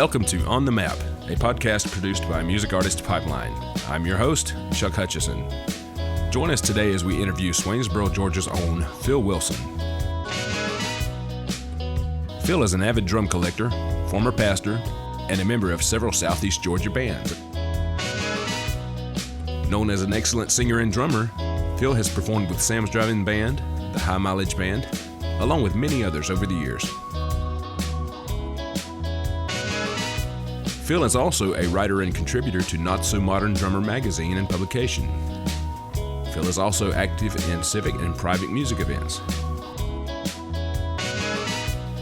Welcome to On the Map, a podcast produced by Music Artist Pipeline. I'm your host, Chuck Hutchison. Join us today as we interview Swainsboro, Georgia's own Phil Wilson. Phil is an avid drum collector, former pastor, and a member of several Southeast Georgia bands. Known as an excellent singer and drummer, Phil has performed with Sam's Drive-In Band, the High Mileage Band, along with many others over the years. Phil is also a writer and contributor to Not So Modern Drummer magazine and publication. Phil is also active in civic and private music events.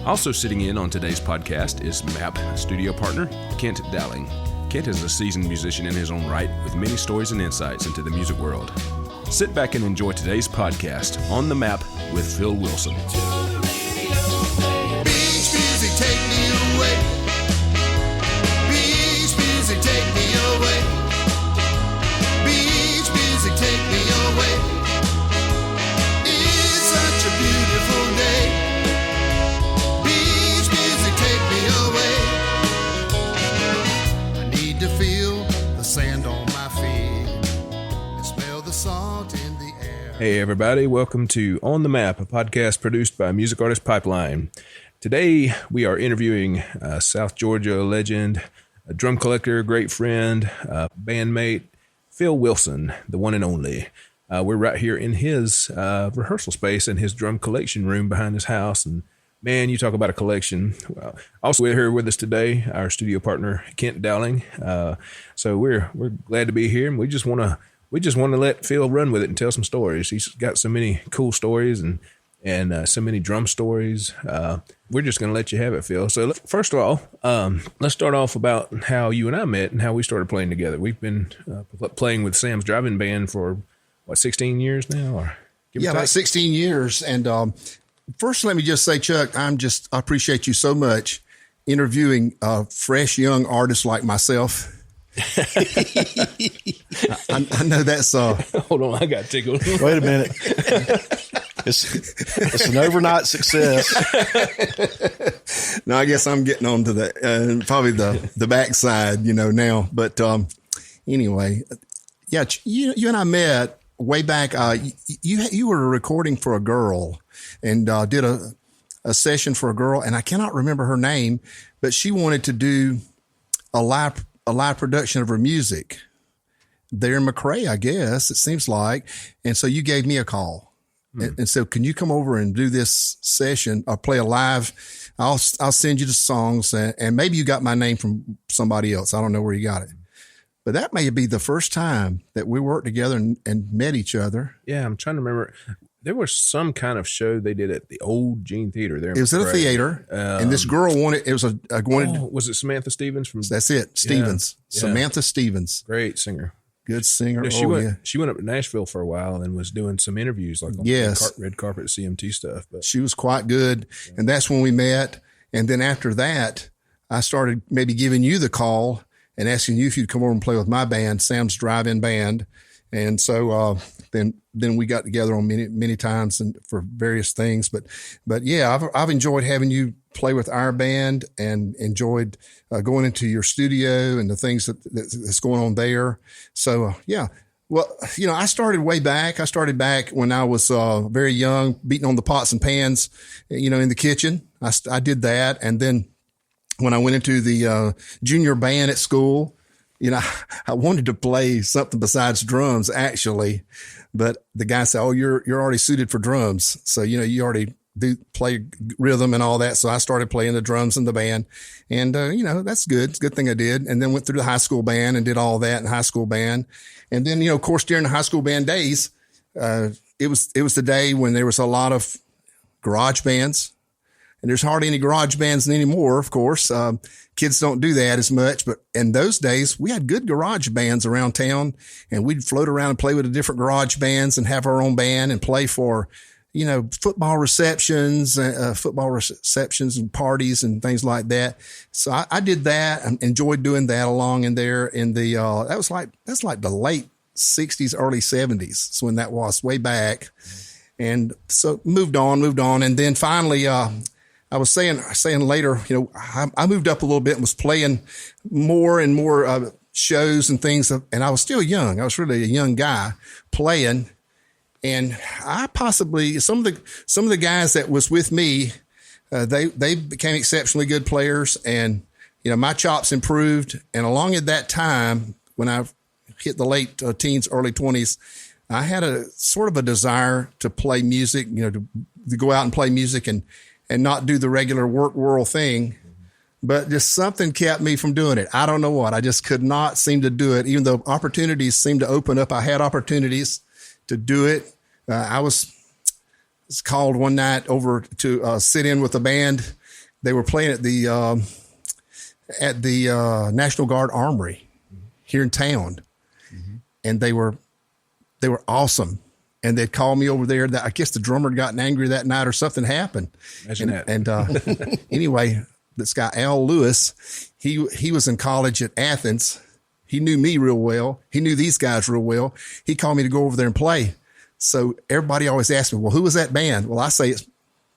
Also sitting in on today's podcast is MAP studio partner, Kent Dowling. Kent is a seasoned musician in his own right with many stories and insights into the music world. Sit back and enjoy today's podcast, On the Map with Phil Wilson. Beach music, take me away. Beach music, take me away. Beach music, take me away. It's such a beautiful day. Beach music, take me away. I need to feel the sand on my feet and smell the salt in the air. Hey everybody, welcome to On the Map, a podcast produced by Music Artist Pipeline. Today we are interviewing South Georgia legend, a drum collector, great friend, bandmate, Phil Wilson, the one and only. We're right here in his rehearsal space in his drum collection room behind his house. And man, you talk about a collection. Well, also here with us today, our studio partner, Kent Dowling. So we're glad to be here, and we just want to let Phil run with it and tell some stories. He's got so many cool stories and so many drum stories. We're just going to let you have it, Phil. So first of all, let's start off about how you and I met and how we started playing together. We've been playing with Sam's Drive-In Band for, 16 years now? Or about 16 years. And first, let me just say, Chuck, I appreciate you so much interviewing a fresh young artist like myself. I know that's hold on, I got tickled. Wait a minute. It's an overnight success. No, I guess I'm getting on to the probably the backside, now. But anyway, yeah, you and I met way back. You were recording for a girl and did a session for a girl, and I cannot remember her name, but she wanted to do a live production of her music there in McRae, I guess it seems like. And so you gave me a call. And so, can you come over and do this session or play a live? I'll send you the songs, and maybe you got my name from somebody else. I don't know where you got it, but that may be the first time that we worked together and met each other. Yeah, I'm trying to remember. There was some kind of show they did at the old Gene Theater there. It was at a theater, and this girl wanted. It was was it Samantha Stevens from? That's it, Stevens. Yeah. Samantha Stevens, great singer. Good singer. Yeah, she went up to Nashville for a while and was doing some interviews like on the red carpet CMT stuff. But she was quite good. And that's when we met. And then after that, I started maybe giving you the call and asking you if you'd come over and play with my band, Sam's Drive-In Band. And so, then we got together on many times and for various things. But yeah, I've enjoyed having you play with our band and enjoyed going into your studio and the things that's going on there. So, yeah. Well, I started way back. I started back when I was very young, beating on the pots and pans, in the kitchen. I did that. And then when I went into the junior band at school, I wanted to play something besides drums, actually, but the guy said, "Oh, you're already suited for drums. So, you already do play rhythm and all that." So I started playing the drums in the band, and, that's good. It's a good thing I did. And then went through the high school band and did all that in high school band. And then, of course, during the high school band days, it was the day when there was a lot of garage bands. And there's hardly any garage bands anymore, of course. Kids don't do that as much. But in those days, we had good garage bands around town, and we'd float around and play with the different garage bands and have our own band and play for, football receptions and parties and things like that. So I did that and enjoyed doing that along in there in the, that's like the late 60s, early 70s. So when that was way back. And so moved on. And then finally, I was saying later, I moved up a little bit and was playing more and more shows and things. And I was still young. I was really a young guy playing. And I possibly, some of the guys that was with me, they became exceptionally good players, and, my chops improved. And along at that time, when I hit the late teens, early 20s, I had a sort of a desire to play music, to go out and play music and not do the regular work world thing. But just something kept me from doing it. I don't know what. I just could not seem to do it, even though opportunities seemed to open up. I had opportunities to do it. I was called one night over to sit in with a band. They were playing at the National Guard Armory here in town, and they were awesome. And they'd call me over there. I guess the drummer had gotten angry that night or something happened. Imagine that. And anyway, this guy, Al Lewis, he was in college at Athens. He knew me real well. He knew these guys real well. He called me to go over there and play. So everybody always asks me, well, who was that band? Well, I say it's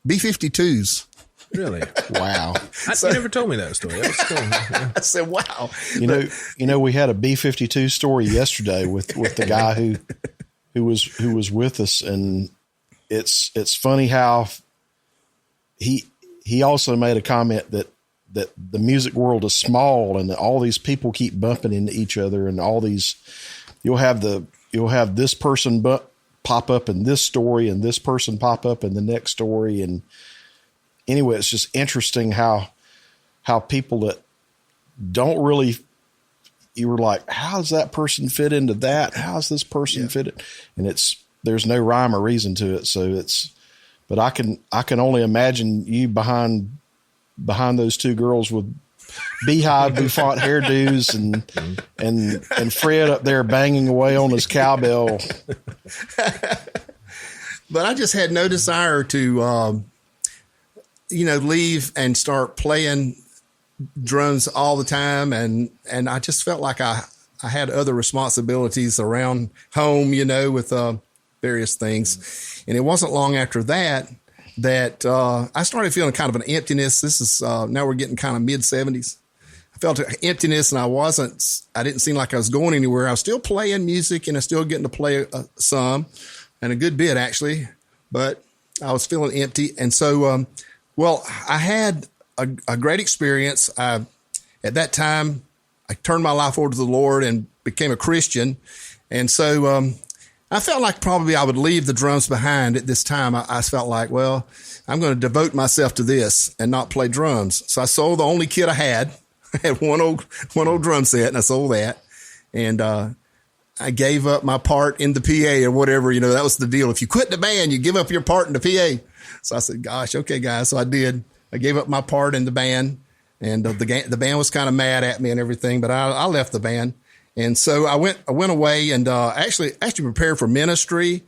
B-52s. Really? Wow. You never told me that story. That was cool. Yeah. I said, wow. We had a B-52 story yesterday with the guy who was with us, and it's funny how he also made a comment that the music world is small, and that all these people keep bumping into each other, and all these you'll have this person pop up in this story, and this person pop up in the next story. And anyway, it's just interesting how people that don't really, you were like, how does that person fit into that? How does this person fit it? And there's no rhyme or reason to it. So but I can only imagine you behind those two girls with beehive bouffant hairdos and Fred up there banging away on his cowbell. But I just had no desire to, leave and start playing drums all the time. And I just felt like I had other responsibilities around home, with various things. And it wasn't long after that I started feeling kind of an emptiness. This is, now we're getting kind of mid-70s. I felt an emptiness, and I didn't seem like I was going anywhere. I was still playing music, and I was still getting to play some, and a good bit actually, but I was feeling empty. And so, I had a great experience. At that time, I turned my life over to the Lord and became a Christian. And so, I felt like probably I would leave the drums behind at this time. I felt like, well, I'm going to devote myself to this and not play drums. So I sold the only kit I had. I had one old drum set, and I sold that. And I gave up my part in the PA or whatever. That was the deal. If you quit the band, you give up your part in the PA. So I said, gosh, okay, guys. So I did. I gave up my part in the band, and the band was kind of mad at me and everything, but I left the band. And so I went away and actually prepared for ministry.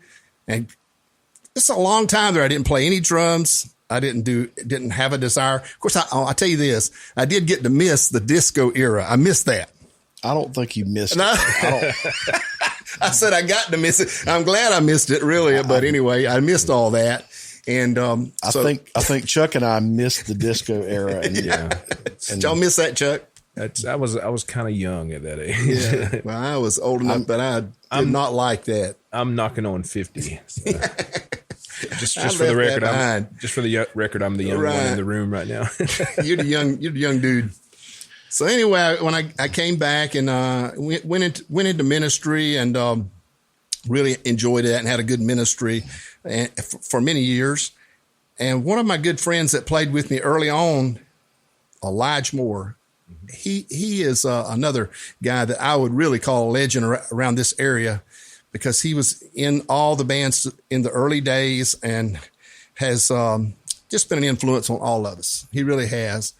And it's a long time there. I didn't play any drums. I didn't have a desire. Of course, I'll tell you this. I did get to miss the disco era. I missed that. I don't think you missed No. it. I said I got to miss it. I'm glad I missed it, really. But anyway, I missed all that. And I think Chuck and I missed the disco era. And did y'all miss that, Chuck? I was kind of young at that age. Yeah. Well, I was old enough, but I did not like that. I'm knocking on 50. So. just for the record, I'm the young one in the room right now. You're the young dude. So anyway, when I came back and went into ministry and really enjoyed it and had a good ministry for many years. And one of my good friends that played with me early on, Elijah Moore, he is another guy that I would really call a legend around this area, because he was in all the bands in the early days and has just been an influence on all of us. He really has.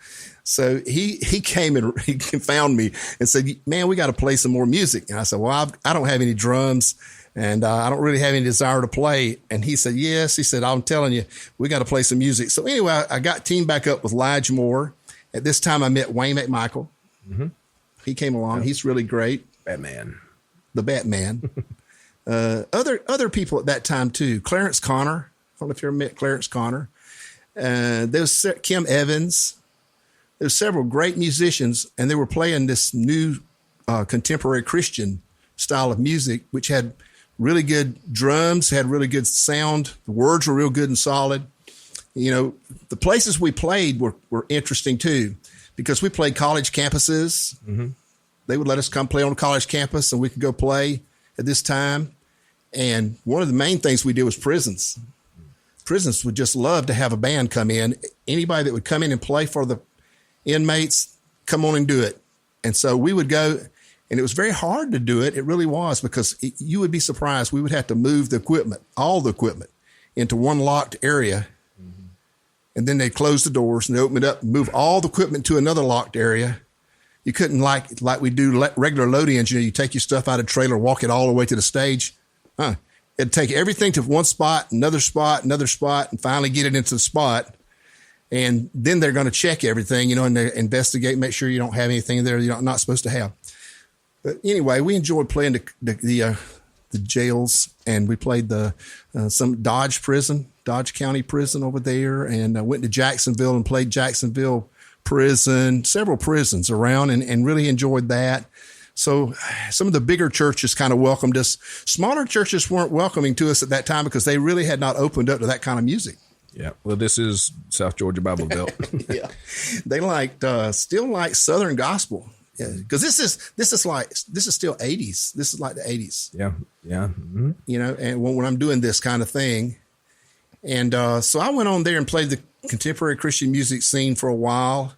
So he came and he found me and said, man, we got to play some more music. And I said, well, I don't have any drums, and I don't really have any desire to play. And he said, yes. He said, I'm telling you, we got to play some music. So anyway, I got teamed back up with Elijah Moore. At this time, I met Wayne McMichael. Mm-hmm. He came along. Yeah. He's really great. Batman. The Batman. Other people at that time, too. Clarence Connor. I don't know if you ever met Clarence Connor. There's Kim Evans. There's several great musicians, and they were playing this new contemporary Christian style of music, which had really good drums, had really good sound. The words were real good and solid. You know, the places we played were interesting too, because we played college campuses. Mm-hmm. They would let us come play on a college campus, and we could go play at this time. And one of the main things we did was prisons. Prisons would just love to have a band come in. Anybody that would come in and play for the inmates, come on and do it. And so we would go, and it was very hard to do it. It really was, because you would be surprised. We would have to move the equipment, all the equipment, into one locked area. Mm-hmm. And then they'd close the doors and they open it up and move all the equipment to another locked area. You couldn't like we do regular load-ins. You take your stuff out of the trailer, walk it all the way to the stage. It'd take everything to one spot, another spot, and finally get it into the spot. And then they're going to check everything, and they investigate, make sure you don't have anything there you're not supposed to have. But anyway, we enjoyed playing the jails, and we played some Dodge County Prison over there, and went to Jacksonville and played Jacksonville Prison, several prisons around, and really enjoyed that. So some of the bigger churches kind of welcomed us. Smaller churches weren't welcoming to us at that time because they really had not opened up to that kind of music. Yeah. Well, this is South Georgia Bible Belt. Yeah. They still like Southern gospel. Yeah. Cause this is still 80s. This is like the 80s. Yeah. Yeah. Mm-hmm. And when I'm doing this kind of thing. And, so I went on there and played the contemporary Christian music scene for a while.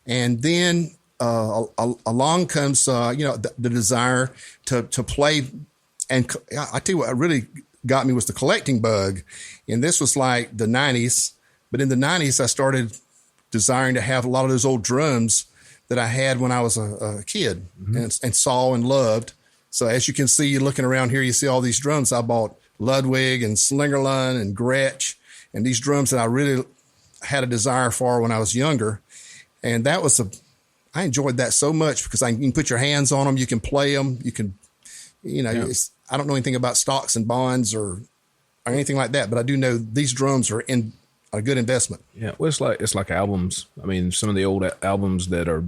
And then, along comes, the desire to play. And I tell you what really got me was the collecting bug. And this was like the 90s. But in the 90s, I started desiring to have a lot of those old drums that I had when I was a kid, mm-hmm. and saw and loved. So as you can see, looking around here, you see all these drums. I bought Ludwig and Slingerland and Gretsch, and these drums that I really had a desire for when I was younger. And I enjoyed that so much because you can put your hands on them, you can play them, you can, I don't know anything about stocks and bonds or anything like that, but I do know these drums are a good investment. Yeah, well, it's like albums. I mean, some of the old albums that are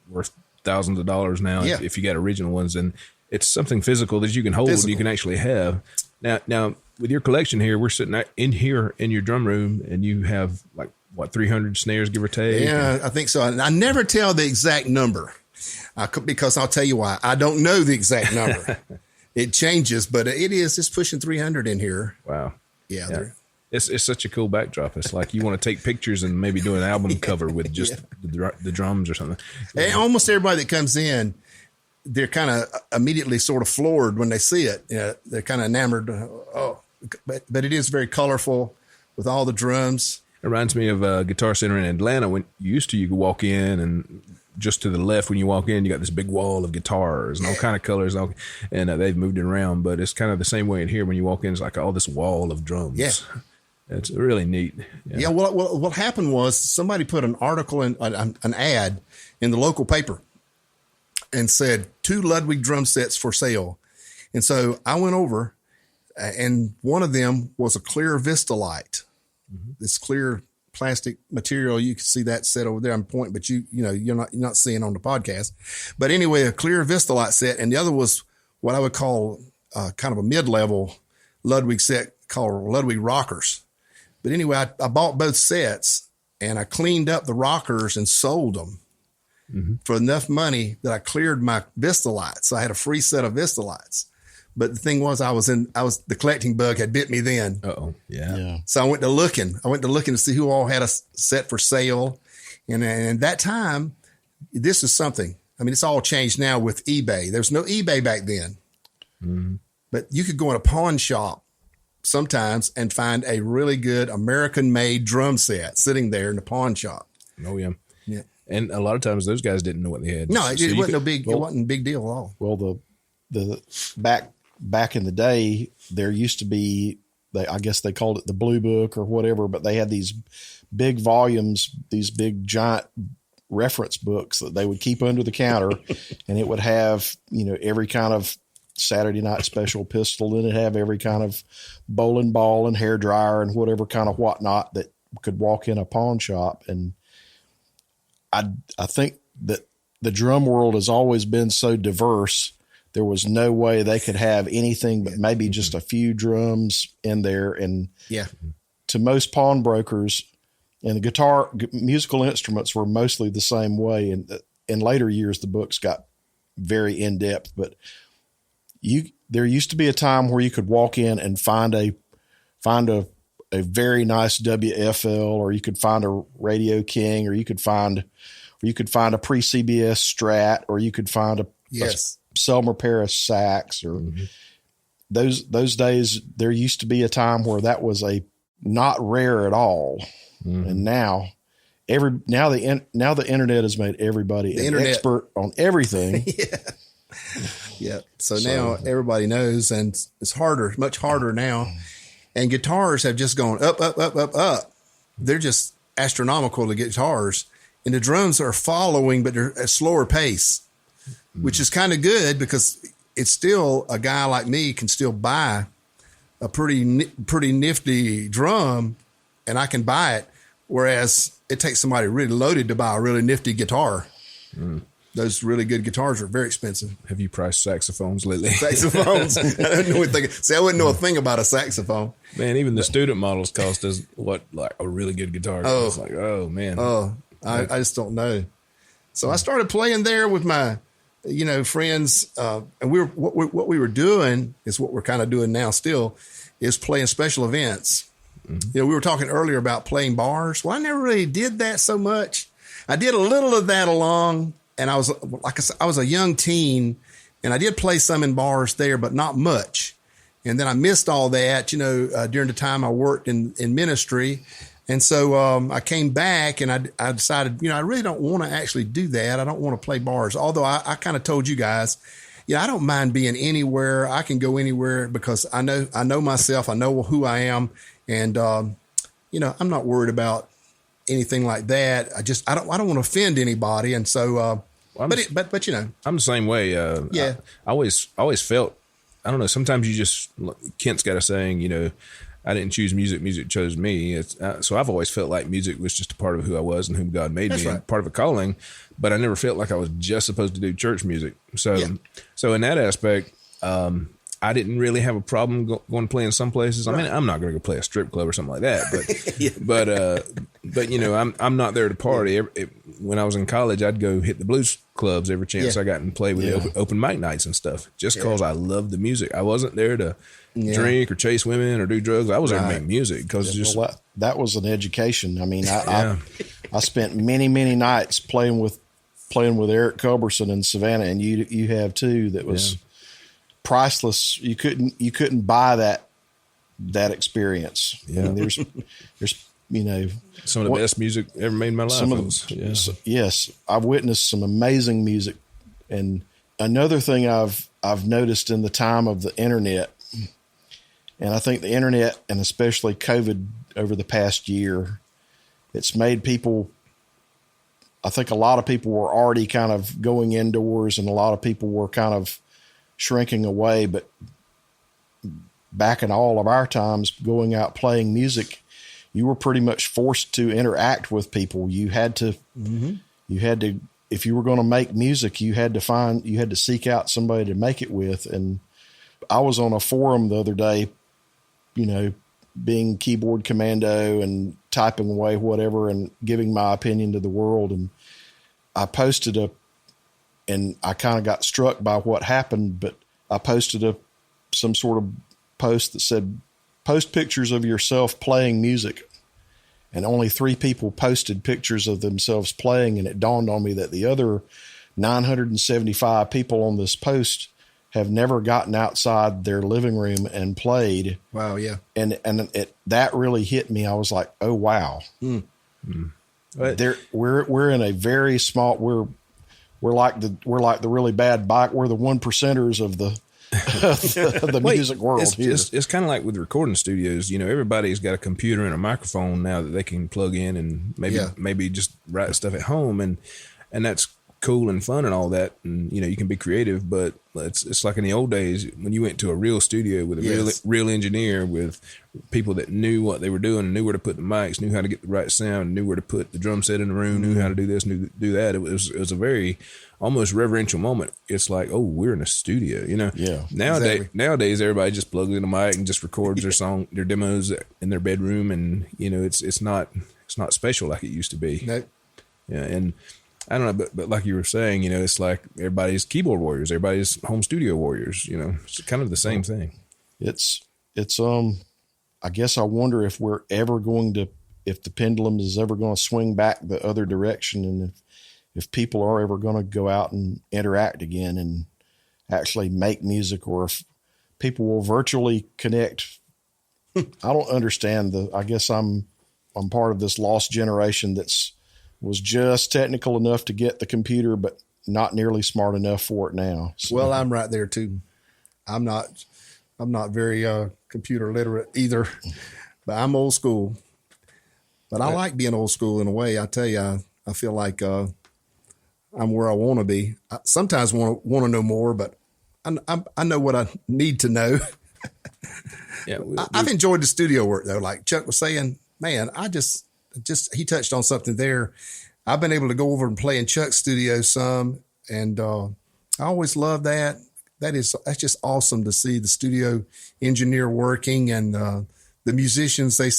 worth thousands of dollars now, yeah. if you got original ones, and it's something physical that you can hold, you can actually have. Now with your collection here, we're sitting in here in your drum room, and you have 300 snares, give or take? Yeah, I think so. I never tell the exact number because I'll tell you why. I don't know the exact number. It changes, but it's pushing 300 in here. Wow. Yeah. It's such a cool backdrop. It's like you want to take pictures and maybe do an album cover with just the drums or something. And almost everybody that comes in, they're kind of immediately sort of floored when they see it. They're kind of enamored. But it is very colorful with all the drums. It reminds me of a Guitar Center in Atlanta. When you could walk in, and just to the left when you walk in, you got this big wall of guitars and all kind of colors. And they've moved it around, but it's kind of the same way in here. When you walk in, it's like all this wall of drums. Yeah. It's really neat. Yeah. Well, what happened was somebody put an article in an ad in the local paper and said 2 Ludwig drum sets for sale. And so I went over, and one of them was a clear Vistalite, mm-hmm. this clear plastic material. You can see that set over there. I'm pointing, but you're not seeing on the podcast. But anyway, a clear Vistalite set, and the other was what I would call kind of a mid-level Ludwig set called Ludwig Rockers. But anyway, I bought both sets, and I cleaned up the rockers and sold them mm-hmm. for enough money that I cleared my Vistalites. So I had a free set of Vistalites. But the thing was, the collecting bug had bit me then. Uh-oh. Yeah. So I went to looking to see who all had a set for sale. And at that time, this is something. I mean, it's all changed now with eBay. There was no eBay back then. Mm-hmm. But you could go in a pawn shop sometimes and find a really good American-made drum set sitting there in the pawn shop. Oh, yeah. Yeah. And a lot of times those guys didn't know what they had. No, it wasn't a big deal at all. Well, the back in the day, there used to be, I guess they called it the Blue Book or whatever, but they had these big volumes, these big giant reference books that they would keep under the counter, and it would have, every kind of Saturday night special pistol, and it'd have every kind of bowling ball and hair dryer and whatever kind of whatnot that could walk in a pawn shop. And I think that the drum world has always been so diverse. There was no way they could have anything but maybe just a few drums in there. And to most pawnbrokers, and the musical instruments were mostly the same way. And in later years, the books got very in depth, but there used to be a time where you could walk in and find a very nice WFL, or you could find a Radio King, or you could find a pre-CBS Strat, or you could find a Selmer Paris sax, or those days. There used to be a time where that was a not rare at all, and now the internet has made everybody an expert on everything. Yeah. So now everybody knows, and it's harder, much harder now. And guitars have just gone up, up, up, up, up. They're just astronomical, the guitars. And the drums are following, but they're at a slower pace, which is kind of good, because it's still, a guy like me can still buy a pretty nifty drum, and I can buy it. Whereas it takes somebody really loaded to buy a really nifty guitar. Those really good guitars are very expensive. Have you priced saxophones lately? Saxophones. I don't know anything. See, I wouldn't know a thing about a saxophone. Man, even the student models cost us like a really good guitar. Oh. It's like, oh man. Oh, I just don't know. So I started playing there with my, friends, and what we were doing is what we're kind of doing now still, is playing special events. We were talking earlier about playing bars. Well, I never really did that so much. I did a little of that along. And I was, like I said, I was a young teen, and I did play some in bars there, but not much. And then I missed all that, during the time I worked in ministry. And so I came back, and I decided, I really don't want to actually do that. I don't want to play bars. Although I kind of told you guys, I don't mind being anywhere. I can go anywhere, because I know myself. I know who I am. And, I'm not worried about anything like that. I don't want to offend anybody. And so, I'm the same way. I always felt, I don't know, sometimes you just, Kent's got a saying, I didn't choose music, music chose me. So I've always felt like music was just a part of who I was and whom God made me, and part of a calling, but I never felt like I was just supposed to do church music. So in that aspect, I didn't really have a problem going to play in some places. I mean, I'm not going to go play a strip club or something like that, but I'm not there to party. When I was in college, I'd go hit the blues clubs every chance I got and play with the open mic nights and stuff, just because I loved the music. I wasn't there to drink or chase women or do drugs. I was there to make music, because that was an education. I mean, I spent many, many nights playing with Eric Culberson in Savannah, and you have too. That was priceless. You couldn't buy that experience. I mean, there's some of the best music ever made in my life. Yes, I've witnessed some amazing music. And another thing I've noticed in the time of the internet, and I think the internet, and especially COVID over the past year, it's made people, I think a lot of people were already kind of going indoors, and a lot of people were kind of shrinking away. But back in all of our times, going out playing music, you were pretty much forced to interact with people. You had to, if you were going to make music, you had to seek out somebody to make it with. And I was on a forum the other day, being keyboard commando and typing away whatever and giving my opinion to the world. And I posted and I kind of got struck by what happened, but I posted some sort of post that said, post pictures of yourself playing music. And only 3 people posted pictures of themselves playing. And it dawned on me that the other 975 people on this post have never gotten outside their living room and played. Wow. Yeah. And that really hit me. I was like, oh, wow. We're in a very small, we're like the really bad bike. We're the 1%ers of the music world. It's kind of like with recording studios. Everybody's got a computer and a microphone now that they can plug in and maybe just write stuff at home, and that's cool and fun and all that, and you know, you can be creative, but it's like in the old days when you went to a real studio with a real engineer, with people that knew what they were doing, knew where to put the mics, knew how to get the right sound, knew where to put the drum set in the room, knew how to do this, knew to do that. It was a very almost reverential moment. It's like, oh, we're in a studio, you know. Yeah. Nowadays everybody just plugs in a mic and just records their demos in their bedroom, and you know, it's not special like it used to be. Nope. Yeah, and I don't know, but like you were saying, you know, it's like everybody's keyboard warriors, everybody's home studio warriors. You know, it's kind of the same thing. It's I guess I wonder if we're ever going to, if the pendulum is ever going to swing back the other direction, and if people are ever going to go out and interact again and actually make music, or if people will virtually connect. I don't understand I guess I'm part of this lost generation was just technical enough to get the computer, but not nearly smart enough for it now. So. Well, I'm right there too. I'm not very computer literate either, but I'm old school. But I like being old school in a way. I tell you, I feel like I'm where I want to be. I sometimes want to know more, but I know what I need to know. Yeah, I've enjoyed the studio work though. Like Chuck was saying, man, he touched on something there. I've been able to go over and play in Chuck's studio some, and I always love that. That's just awesome to see the studio engineer working, and the musicians, they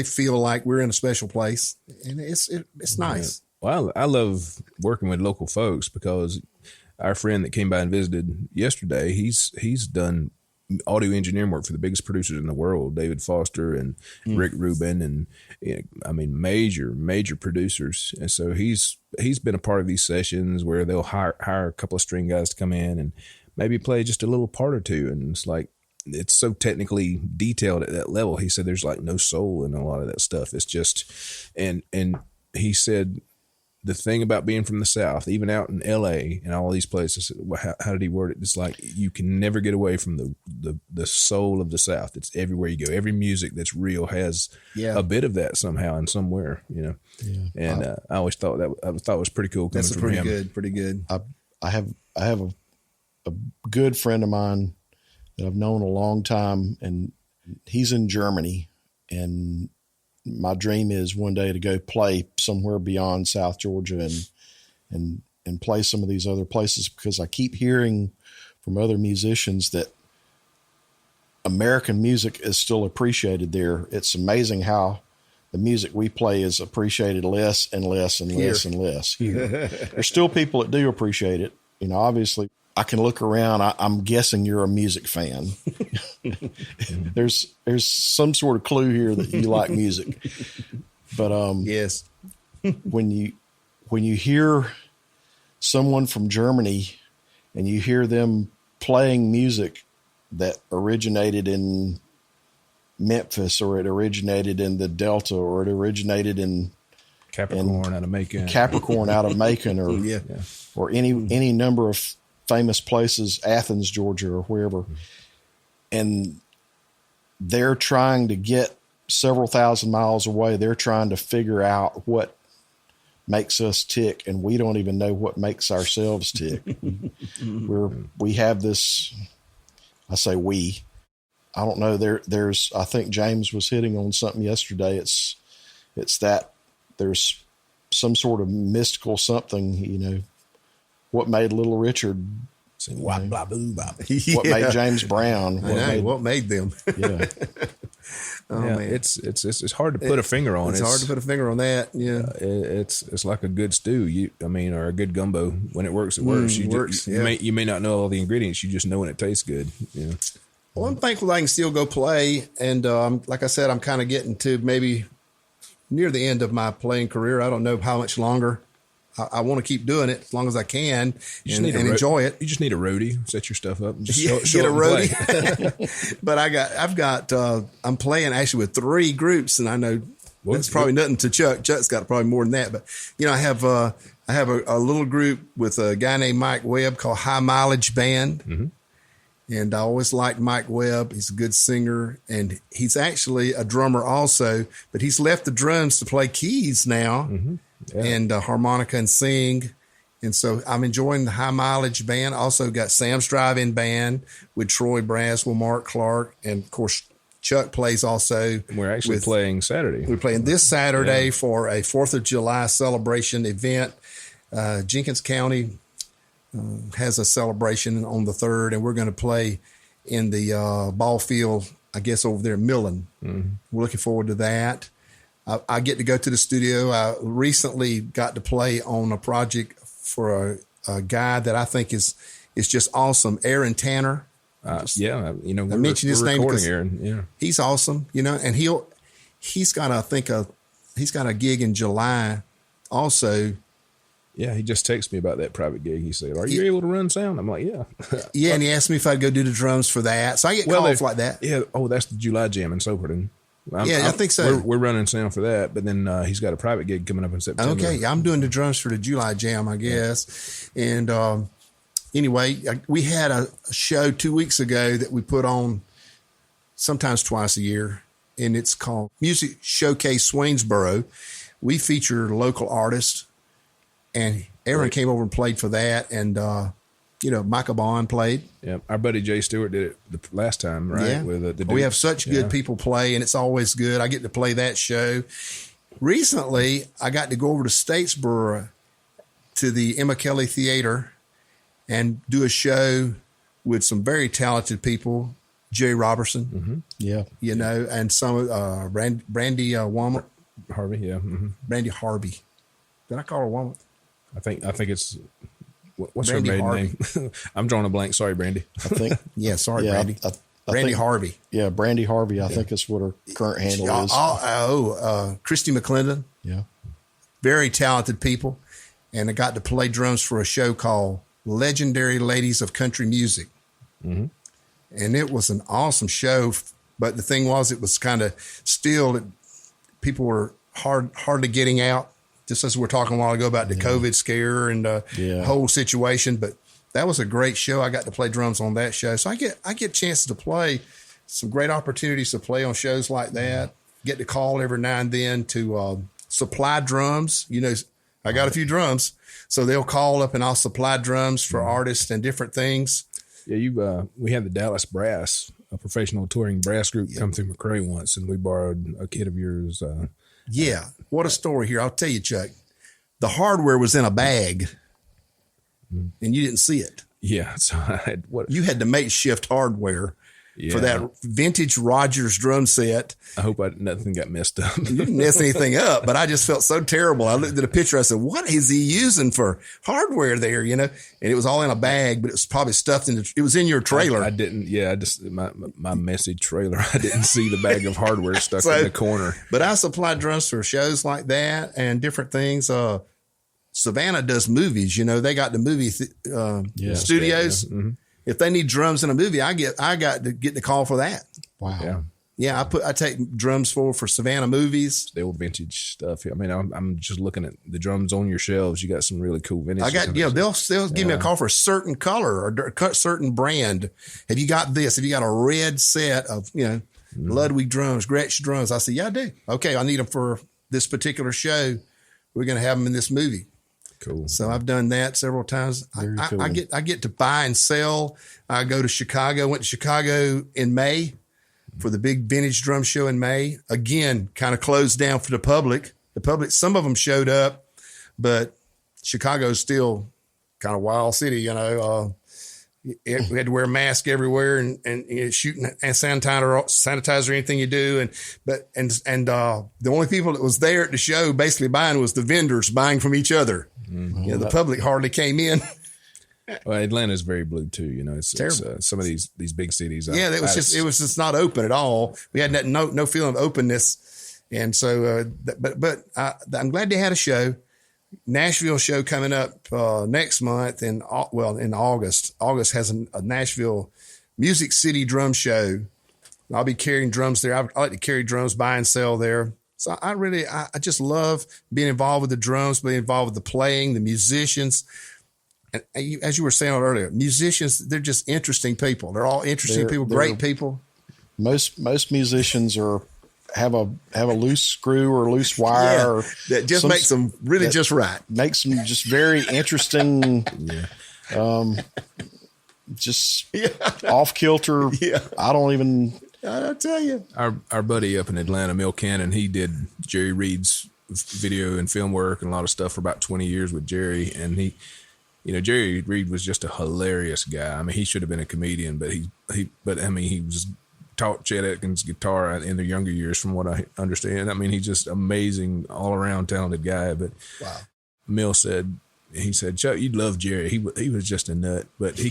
feel like we're in a special place, and it's nice. Well, I love working with local folks, because our friend that came by and visited yesterday, he's done audio engineering work for the biggest producers in the world, David Foster and Rick Rubin, and I mean major producers. And so he's been a part of these sessions where they'll hire a couple of string guys to come in and maybe play just a little part or two. And it's like, it's so technically detailed at that level. He said there's like no soul in a lot of that stuff. It's just, and he said, the thing about being from the South, even out in LA and all these places, how did he word it? It's like you can never get away from the soul of the South. It's everywhere you go. Every music that's real has a bit of that somehow and somewhere, you know. Yeah. And I always thought it was pretty cool. That's pretty good. I have a good friend of mine that I've known a long time, and he's in Germany, and my dream is one day to go play somewhere beyond South Georgia and play some of these other places, because I keep hearing from other musicians that American music is still appreciated there. It's amazing how the music we play is appreciated less and less and less and less. There's still people that do appreciate it. You know, obviously I can look around. I'm guessing you're a music fan. There's some sort of clue here that you like music, but yes, when you hear someone from Germany and you hear them playing music that originated in Memphis, or it originated in the Delta, or it originated in Capricorn out of Macon, or any number of famous places, Athens, Georgia, or wherever. And they're trying to get several thousand miles away. They're trying to figure out what makes us tick, and we don't even know what makes ourselves tick. We have this, I say we, I don't know. There's, I think James was hitting on something yesterday. It's that there's some sort of mystical something, you know, what made Little Richard, what made James Brown, what made them. Yeah. Man. It's hard to put a finger on. It's hard to put a finger on that. Yeah. It's like a good stew. Or a good gumbo. When it works, it works. You may not know all the ingredients. You just know when it tastes good. Yeah. Well, I'm thankful I can still go play. And like I said, I'm kind of getting to maybe near the end of my playing career. I don't know how much longer. I want to keep doing it as long as I can and enjoy it. You just need a roadie. Set your stuff up and just get a roadie. But I'm playing actually with 3 groups, and I know that's probably nothing to Chuck. Chuck's got probably more than that. But, you know, I have a little group with a guy named Mike Webb called High Mileage Band. Mm-hmm. And I always liked Mike Webb. He's a good singer, and he's actually a drummer also, but he's left the drums to play keys now. Mm-hmm. Yeah. And harmonica and sing. And so I'm enjoying the high mileage band. Also got Sam's Drive-In Band with Troy Braswell, Mark Clark, and of course Chuck plays also. We're actually playing Saturday. We're playing this Saturday for a 4th of July celebration event. Jenkins County has a celebration on the 3rd, and we're going to play in the ball field, I guess, over there in Millen. Mm-hmm. We're looking forward to that. I get to go to the studio. I recently got to play on a project for a guy that I think is just awesome, Aaron Tanner. I mentioned his name because Aaron. Yeah, he's awesome, and he's got a gig in July also. Yeah, he just texted me about that private gig. He said, "Are you able to run sound?" I'm like, "Yeah." Yeah, and he asked me if I'd go do the drums for that. So I get calls like that. Yeah. Oh, that's the July Jam in Soperton. I think so. We're running sound for that, but then he's got a private gig coming up in September. Okay, I'm doing the drums for the July Jam, I guess. And anyway, we had a show 2 weeks ago that we put on sometimes twice a year, and it's called Music Showcase Swainsboro. We feature local artists, and Aaron came over and played for that, and Micah Bond played. Yeah, our buddy Jay Stewart did it the last time, right? Yeah. We have such good people play, and it's always good. I get to play that show. Recently, I got to go over to Statesboro to the Emma Kelly Theater and do a show with some very talented people. Jerry Robertson, and some Brandy Womack. Harvey, yeah. Mm-hmm. Brandy Harvey. Did I call her Womack? I think it's what's Brandy her maiden name? I'm drawing a blank. Sorry, Brandy. I think. Brandy. Brandy Harvey. Yeah, Brandy Harvey. I think is what her current handle is. Christy McClendon. Yeah, very talented people, and I got to play drums for a show called Legendary Ladies of Country Music, and it was an awesome show. But the thing was, it was kind of still people were hardly getting out. Just as we were talking a while ago about the COVID scare and the whole situation, but that was a great show. I got to play drums on that show. So I get chances to play, some great opportunities to play on shows like that. Get to call every now and then to supply drums. I got a few drums, so they'll call up and I'll supply drums for artists and different things. Yeah, we had the Dallas Brass, a professional touring brass group, come through McRae once, and we borrowed a kit of yours. What a story here. I'll tell you, Chuck. The hardware was in a bag, and you didn't see it. Yeah. So you had to makeshift hardware for that vintage Rogers drum set. I hope nothing got messed up. You didn't mess anything up, but I just felt so terrible. I looked at a picture. I said, what is he using for hardware there? And it was all in a bag, but it was probably stuffed it was in your trailer. I didn't. Yeah. My messy trailer. I didn't see the bag of hardware stuck in the corner. But I supplied drums for shows like that and different things. Savannah does movies, they got the movie studios. Yeah. Mm-hmm. If they need drums in a movie, I got to get the call for that. Wow. Yeah. I take drums for Savannah movies. The old vintage stuff. I mean, I'm just looking at the drums on your shelves. You got some really cool vintage. I got, they'll give me a call for a certain color or a certain brand. Have you got this? Have you got a red set of, Ludwig drums, Gretsch drums? I said, yeah, I do. Okay. I need them for this particular show. We're going to have them in this movie. Cool. So I've done that several times. Cool. I get to buy and sell. I go to Chicago. Went to Chicago in May for the big vintage drum show in May. Again, kind of closed down for the public. Some of them showed up, but Chicago's still kind of wild city. We had to wear a mask everywhere and shooting and sanitizer anything you do. The only people that was there at the show basically buying was the vendors buying from each other. Mm-hmm. The public hardly came in. Well, Atlanta's very blue too. It's terrible. It's, some of these big cities. It was just not open at all. We had no feeling of openness. And so, I'm glad they had a show. Nashville show coming up next month in August. August has a Nashville Music City drum show. I'll be carrying drums there. I like to carry drums, buy and sell there. So I just love being involved with the drums, being involved with the playing, the musicians. And as you were saying earlier, musicians, they're just interesting people. They're all interesting people, great people. Most musicians are have a loose screw or loose wire or that just makes them really just right. Makes them just very interesting. Just off kilter. Yeah. I'll tell you. Our buddy up in Atlanta, Mill Cannon, he did Jerry Reed's video and film work and a lot of stuff for about 20 years with Jerry. And Jerry Reed was just a hilarious guy. I mean, he should have been a comedian, but he was taught Chet Atkins guitar in their younger years, from what I understand. I mean, he's just amazing, all around talented guy. But wow. Mill said, Chuck, you'd love Jerry. He was just a nut, but he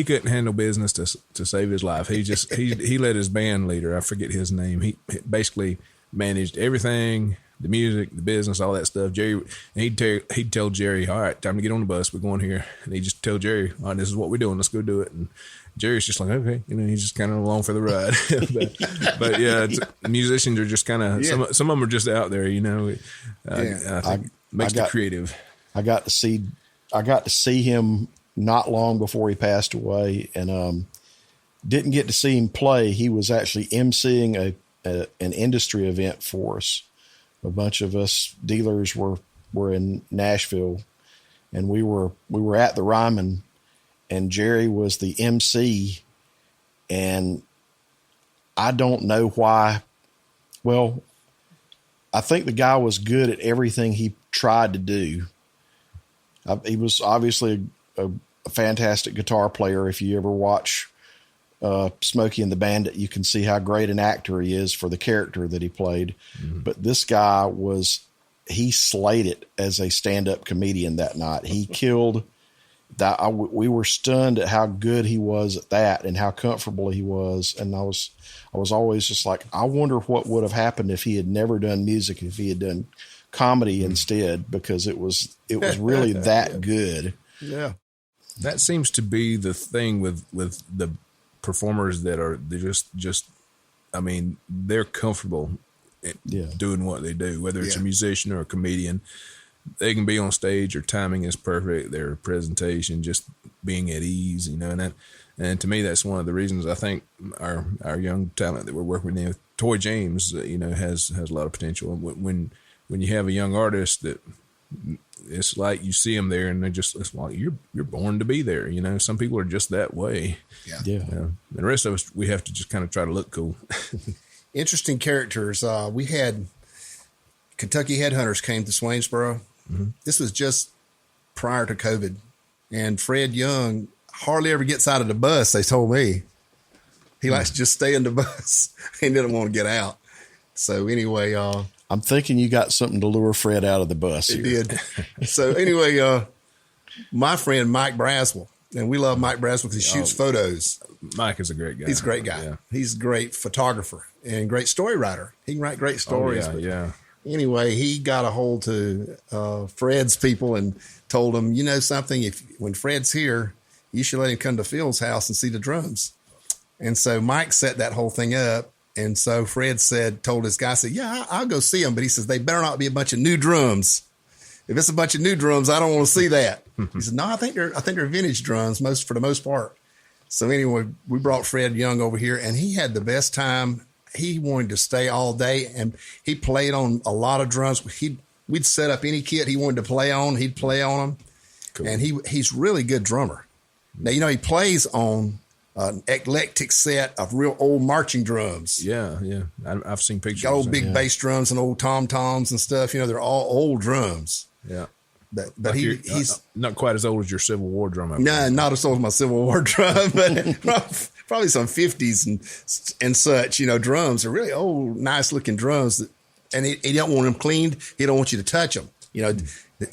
couldn't handle business to save his life. He let his band leader, I forget his name, he basically managed everything, the music, the business, all that stuff. Jerry, and he'd tell Jerry, all right, time to get on the bus. We're going here. And he'd just tell Jerry, all right, this is what we're doing. Let's go do it. And Jerry's just like, okay, he's just kind of along for the ride. but yeah, musicians are just kind of, some of them are just out there, I think makes it creative. I got to see him not long before he passed away, and didn't get to see him play. He was actually emceeing an industry event for us. A bunch of us dealers were in Nashville, and we were at the Ryman, and Jerry was the MC, and I don't know why. Well, I think the guy was good at everything he tried to do. He was obviously a fantastic guitar player. If you ever watch Smokey and the Bandit, you can see how great an actor he is for the character that he played. Mm-hmm. But this guy he slayed it as a stand-up comedian that night. He killed that. We were stunned at how good he was at that and how comfortable he was. And I was always just like, I wonder what would have happened if he had never done music, if he had done comedy instead, because it was really that good. Yeah. That seems to be the thing with the performers they're just I mean, they're comfortable doing what they do, whether it's a musician or a comedian. They can be on stage, their timing is perfect, their presentation, just being at ease, and to me, that's one of the reasons I think our young talent that we're working with, Toy James, has a lot of potential. When you have a young artist that it's like you see them there and it's like you're born to be there. Some people are just that way. Yeah. And the rest of us, we have to just kind of try to look cool. Interesting characters. We had Kentucky Headhunters came to Swainsboro. Mm-hmm. This was just prior to COVID, and Fred Young hardly ever gets out of the bus. They told me he likes to just stay in the bus. He didn't want to get out. So anyway, I'm thinking you got something to lure Fred out of the bus. It did. So anyway, my friend Mike Braswell, and we love Mike Braswell because he shoots photos. Mike is a great guy. He's a great guy. Yeah. He's a great photographer and great story writer. He can write great stories. Yeah. Anyway, he got a hold to Fred's people and told them, something, when Fred's here, you should let him come to Phil's house and see the drums. And so Mike set that whole thing up. And so Fred told his guy, yeah, I'll go see them. But he says, they better not be a bunch of new drums. If it's a bunch of new drums, I don't want to see that. He said, no, I think they're vintage drums for the most part. So anyway, we brought Fred Young over here, and he had the best time. He wanted to stay all day, and he played on a lot of drums. We'd set up any kit he wanted to play on. He'd play on them. Cool. And he's really good drummer. Now, he plays on an eclectic set of real old marching drums. Yeah. I've seen pictures. Got old big bass drums and old tom-toms and stuff. They're all old drums. Yeah. But like he's not quite as old as your Civil War drum. No, not as old as my Civil War drum, but probably some 50s and such. Drums are really old, nice looking drums. And he don't want them cleaned. He don't want you to touch them.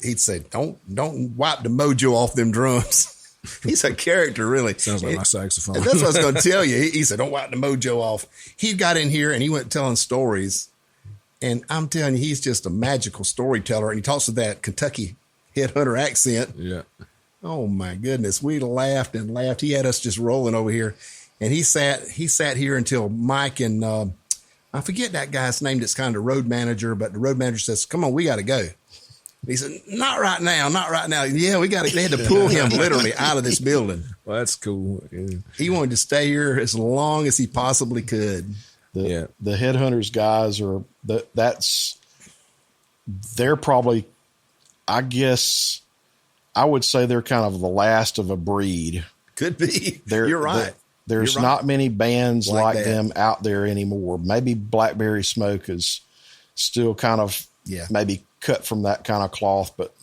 He'd say, don't wipe the mojo off them drums. He's a character, really. Sounds like my saxophone. That's what I was going to tell you. He said, don't wipe the mojo off. He got in here and he went telling stories. And I'm telling you, he's just a magical storyteller. And he talks with that Kentucky Headhunter accent. Yeah. Oh, my goodness. We laughed and laughed. He had us just rolling over here. And he sat here until Mike and I forget that guy's name that's kind of road manager, but the road manager says, come on, we got to go. He said, not right now. Yeah, they had to pull him literally out of this building. Well, that's cool. Yeah. He wanted to stay here as long as he possibly could. The Headhunters guys are they're probably, I guess, I would say they're kind of the last of a breed. Could be. You're right. There's You're right. not many bands like that. them out there anymore. Maybe Blackberry Smoke is still kind of maybe cut from that kind of cloth, but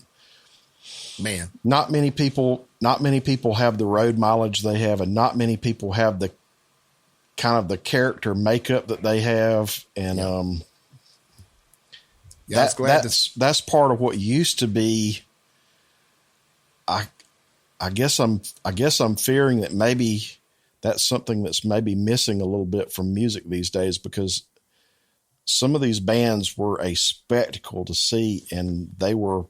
man, not many people have the road mileage they have, and not many people have the kind of the character makeup that they have. And that's part of what used to be. I guess I'm fearing that maybe that's something that's maybe missing a little bit from music these days, because some of these bands were a spectacle to see, and they were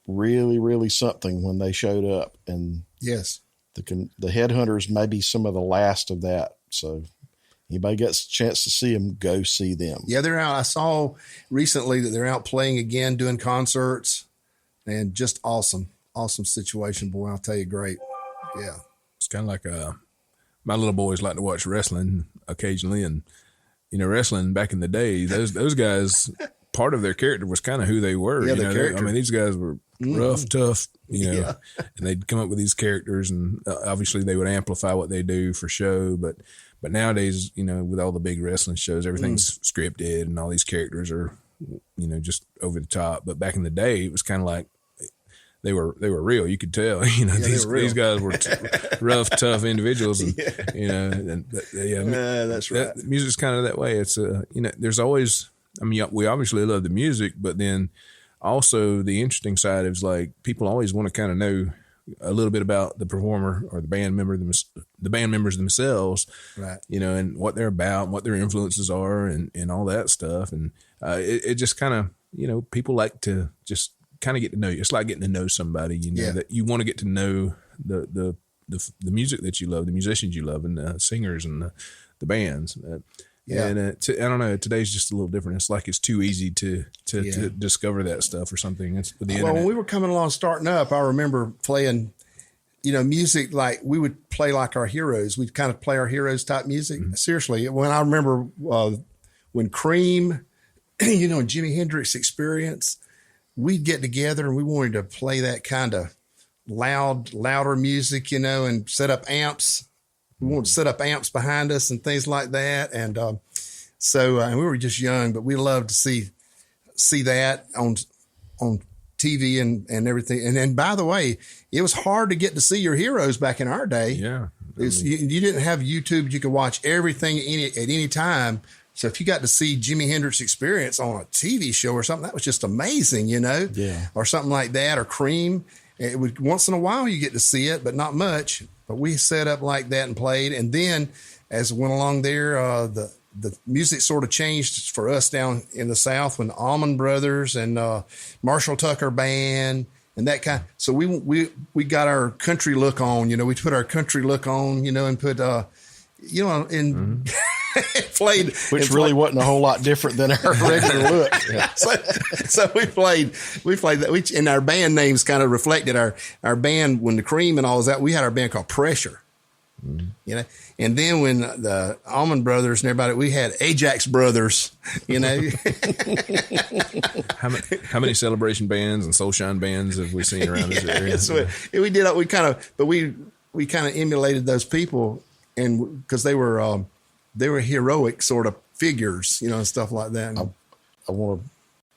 really, really something when they showed up. And yes, the Headhunters may be some of the last of that. So anybody gets a chance to see them, go see them. Yeah, they're out. I saw recently that they're out playing again, doing concerts, and just awesome situation, boy. I'll tell you, great. Yeah. It's kind of like my little boys like to watch wrestling occasionally, and wrestling back in the day, those guys, part of their character was kind of who they were. Yeah, character. I mean, these guys were rough, tough, and they'd come up with these characters, and obviously they would amplify what they do for show. But nowadays, with all the big wrestling shows, everything's scripted, and all these characters are, just over the top. But back in the day, it was kind of like they were real. You could tell, these guys were rough, tough individuals, and that's right. Music's kind of that way. It's there's always. I mean, we obviously love the music, but then also the interesting side is like people always want to kind of know a little bit about the performer or the band members themselves, right? And what they're about, and what their influences are, and all that stuff. And it just kind of people like to just kind of get to know you. It's like getting to know somebody, that you want to get to know the music that you love, the musicians you love, and the singers and the bands. And I don't know. Today's just a little different. It's like it's too easy to discover that stuff or something. It's with the internet. When we were coming along, starting up, I remember playing, music like we would play like our heroes. We'd kind of play our heroes type music. Mm-hmm. Seriously, when I remember when Cream, and Jimi Hendrix Experience, we'd get together and we wanted to play that kind of louder music, and set up amps. We wanted to set up amps behind us and things like that. And so we were just young, but we loved to see that on TV and everything. And then, by the way, it was hard to get to see your heroes back in our day. Yeah. You didn't have YouTube. You could watch everything at any time. So if you got to see Jimi Hendrix Experience on a TV show or something, that was just amazing, Yeah. Or something like that, or Cream. It would, once in a while you get to see it, but not much. But we set up like that and played. And then as it went along there, the music sort of changed for us down in the South when the Allman Brothers and Marshall Tucker Band and that kind. So we got our country look on, we put our country look on, and put, played, which really wasn't a whole lot different than our regular look. So we played that. And our band names kind of reflected our band. When the Cream and all was that, we had our band called Pressure. Mm-hmm. And then when the Allman Brothers and everybody, we had Ajax Brothers. How many celebration bands and soulshine bands have we seen around this area? So we did. We kind of emulated those people, and because they were heroic sort of figures, and stuff like that. I want to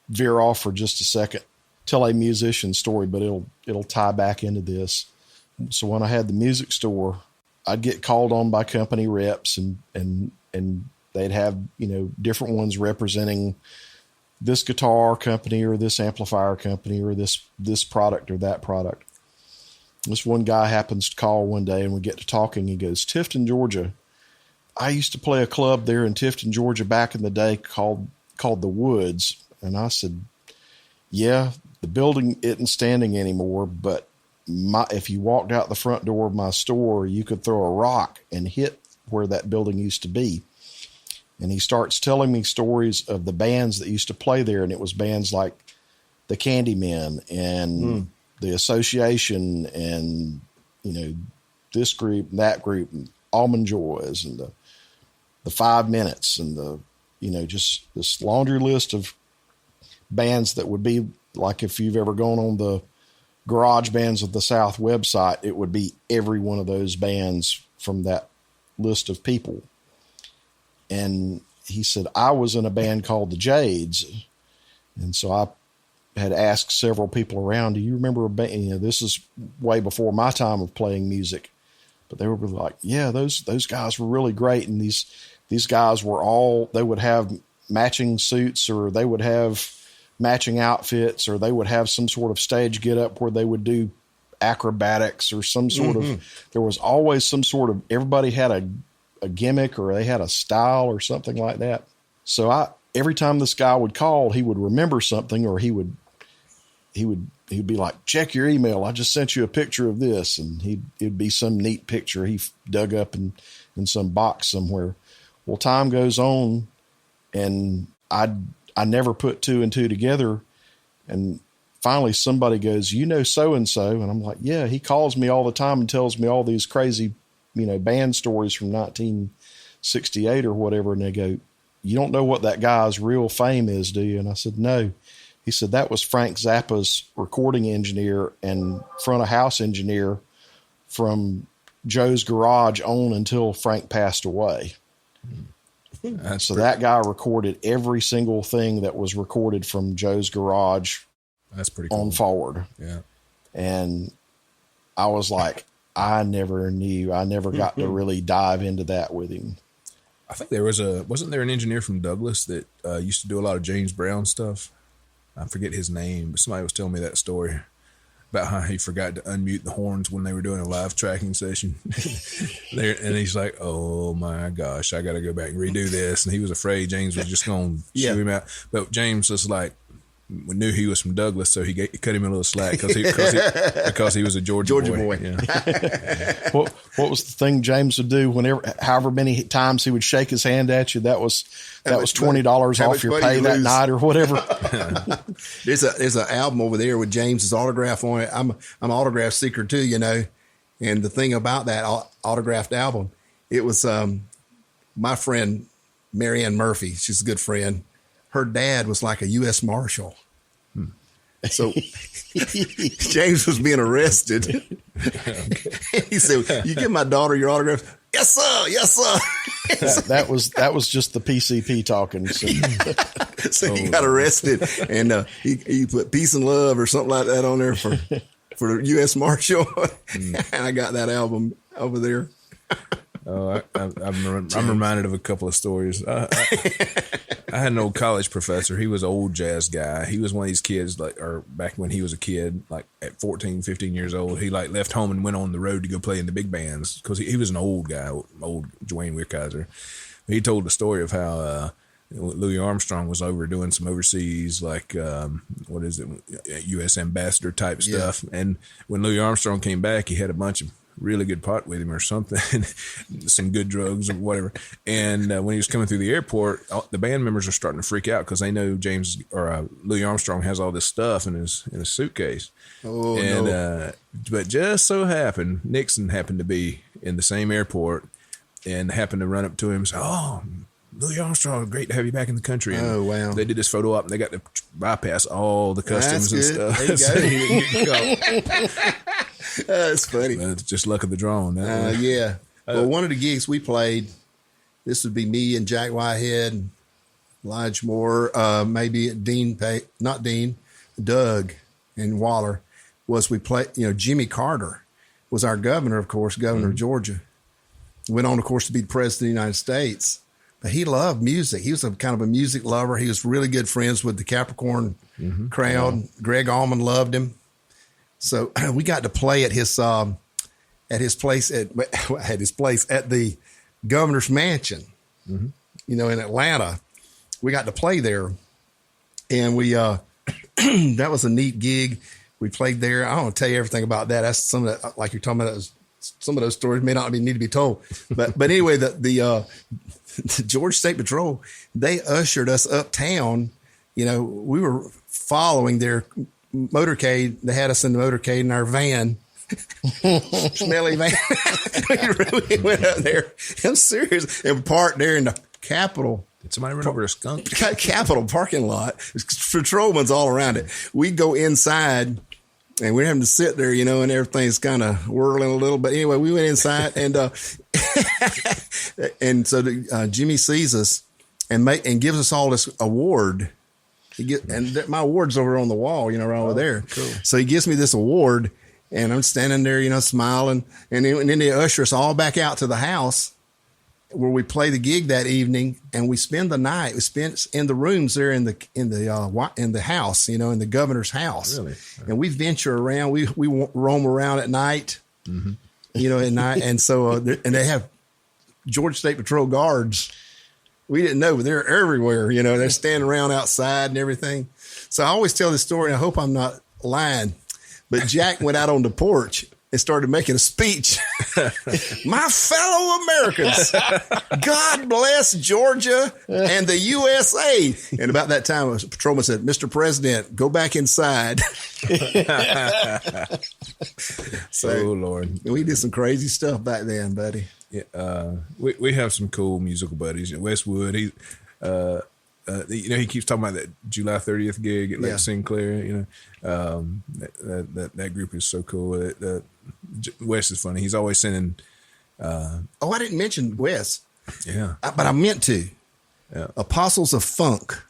veer off for just a second, tell a musician story, but it'll tie back into this. So when I had the music store, I'd get called on by company reps, and they'd have different ones representing this guitar company or this amplifier company or this product or that product. This one guy happens to call one day, and we get to talking. He goes, "Tifton, Georgia. I used to play a club there in Tifton, Georgia back in the day called the Woods." And I said, "Yeah, the building isn't standing anymore, but if you walked out the front door of my store, you could throw a rock and hit where that building used to be." And he starts telling me stories of the bands that used to play there. And it was bands like the Candymen and the Association and, this group and that group and Almond Joys and the 5 Minutes and just this laundry list of bands that would be like, if you've ever gone on the Garage Bands of the South website, it would be every one of those bands from that list of people. And he said, I was in a band called the Jades. And so I had asked several people around, do you remember a band? This is way before my time of playing music, but they were like, yeah, those guys were really great. And these guys were they would have matching suits, or they would have matching outfits, or they would have some sort of stage get up where they would do acrobatics or some sort of, there was always some sort of, everybody had a gimmick, or they had a style or something like that. So every time this guy would call, he would remember something, or he'd be like, check your email. I just sent you a picture of this. And it'd be some neat picture he dug up in some box somewhere. Well, time goes on, and I never put two and two together. And finally somebody goes, so-and-so. And I'm like, yeah, he calls me all the time and tells me all these crazy, band stories from 1968 or whatever. And they go, you don't know what that guy's real fame is, do you? And I said, no. He said, that was Frank Zappa's recording engineer and front of house engineer from Joe's Garage on until Frank passed away. That guy recorded every single thing that was recorded from Joe's Garage. That's pretty cool. On forward. Yeah. And I was like, I never got to really dive into that with him. I think wasn't there an engineer from Douglas that used to do a lot of James Brown stuff? I forget his name, but somebody was telling me that story about how he forgot to unmute the horns when they were doing a live tracking session. And he's like, oh my gosh, I got to go back and redo this. And he was afraid James was just going to shoo him out. But James was like, we knew he was from Douglas, so he cut him a little slack because he was a Georgia boy. Yeah. What was the thing James would do however many times he would shake his hand at you? That was $20 off your pay that night or whatever. There's an album over there with James's autograph on it. I'm an autograph seeker too, and the thing about that autographed album, it was my friend Marianne Murphy. She's a good friend. Her dad was like a U.S. Marshal. So James was being arrested. He said, you give my daughter your autograph? Yes, sir. Yes, sir. That was just the PCP talking. So he got arrested, and he put peace and love or something like that on there for the U.S. Marshal. And I got that album over there. Oh, I'm reminded of a couple of stories. I had an old college professor. He was an old jazz guy. He was one of these kids, back when he was a kid, like at 14, 15 years old, he left home and went on the road to go play in the big bands because he was an old guy, old Dwayne Wickheiser. He told the story of how Louis Armstrong was over doing some overseas, U.S. ambassador type stuff. And when Louis Armstrong came back, he had a bunch of really good pot with him or something, some good drugs or whatever. And when he was coming through the airport, the band members are starting to freak out because they know Louis Armstrong has all this stuff in his suitcase. Oh, no. But just so happened, Nixon happened to be in the same airport and happened to run up to him and say, "Oh, Louis Armstrong, great to have you back in the country." And oh, wow. They did this photo op and they got to bypass all the customs and stuff. There you So he didn't get caught. That's funny. It's just luck of the draw on that one. Yeah. Well, one of the gigs we played, this would be me and Jack Whitehead and Elijah Moore, maybe Doug and Waller, was we played, Jimmy Carter was our governor, of course, governor of Georgia. Went on, of course, to be the president of the United States. But he loved music. He was a kind of a music lover. He was really good friends with the Capricorn crowd. Yeah. Greg Allman loved him. So we got to play at his place at the governor's mansion, in Atlanta. We got to play there, and we that was a neat gig. We played there. I don't want to tell you everything about that. That's some of that, like you're talking about. Some of those stories may not need to be told, but anyway, the Georgia State Patrol, they ushered us uptown. We were following their motorcade. They had us in the motorcade in our van Smelly van. We went up there. I'm serious. And parked there in the Capitol. Did somebody run over a skunk? Capitol parking lot. Patrolmen's all around it. We go inside. And we're having to sit there, you know, and everything's kind of whirling a little. But anyway, we went inside, and and so Jimmy sees us and gives us all this award. My award's over on the wall, you know, right over there. Cool. So he gives me this award, and I'm standing there, you know, smiling. And then they usher us all back out to the house where we play the gig that evening, and we spend the night. We spent in the rooms there in the house, you know, in the governor's house. Really? And we venture around. We roam around at night, you know, at night. And so and they have Georgia State Patrol guards. We didn't know, but they're everywhere. You know, they're standing around outside and everything. So I always tell this story, and I hope I'm not lying. But Jack went out on the porch and started making a speech. My fellow Americans, God bless Georgia and the USA. And about that time, a patrolman said, Mr. President, go back inside. So, oh, Lord. We did some crazy stuff back then, buddy. Yeah, we have some cool musical buddies. Westwood, he you know, he keeps talking about that July 30th gig at Lake Sinclair. You know, that group is so cool. Wes is funny. He's always sending. I didn't mention Wes. Yeah, but I meant to. Yeah. Apostles of Funk.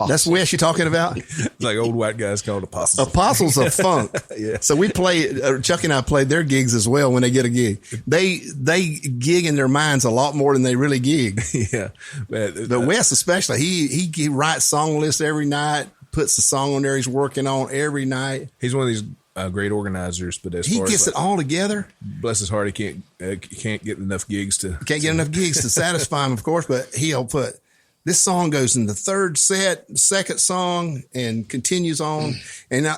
That's Wes you're talking about? It's like old white guys called apostles. Apostles of Funk. Yeah. So we play. Chuck and I played their gigs as well when they get a gig. They gig in their minds a lot more than they really gig. Yeah, but Wes especially, he writes song lists every night. Puts the song on there he's working on every night. He's one of these great organizers, but as he far gets as, it all together. Bless his heart, he can't get enough gigs to satisfy him, of course. But he'll put. This song goes in the third set, second song, and continues on. And I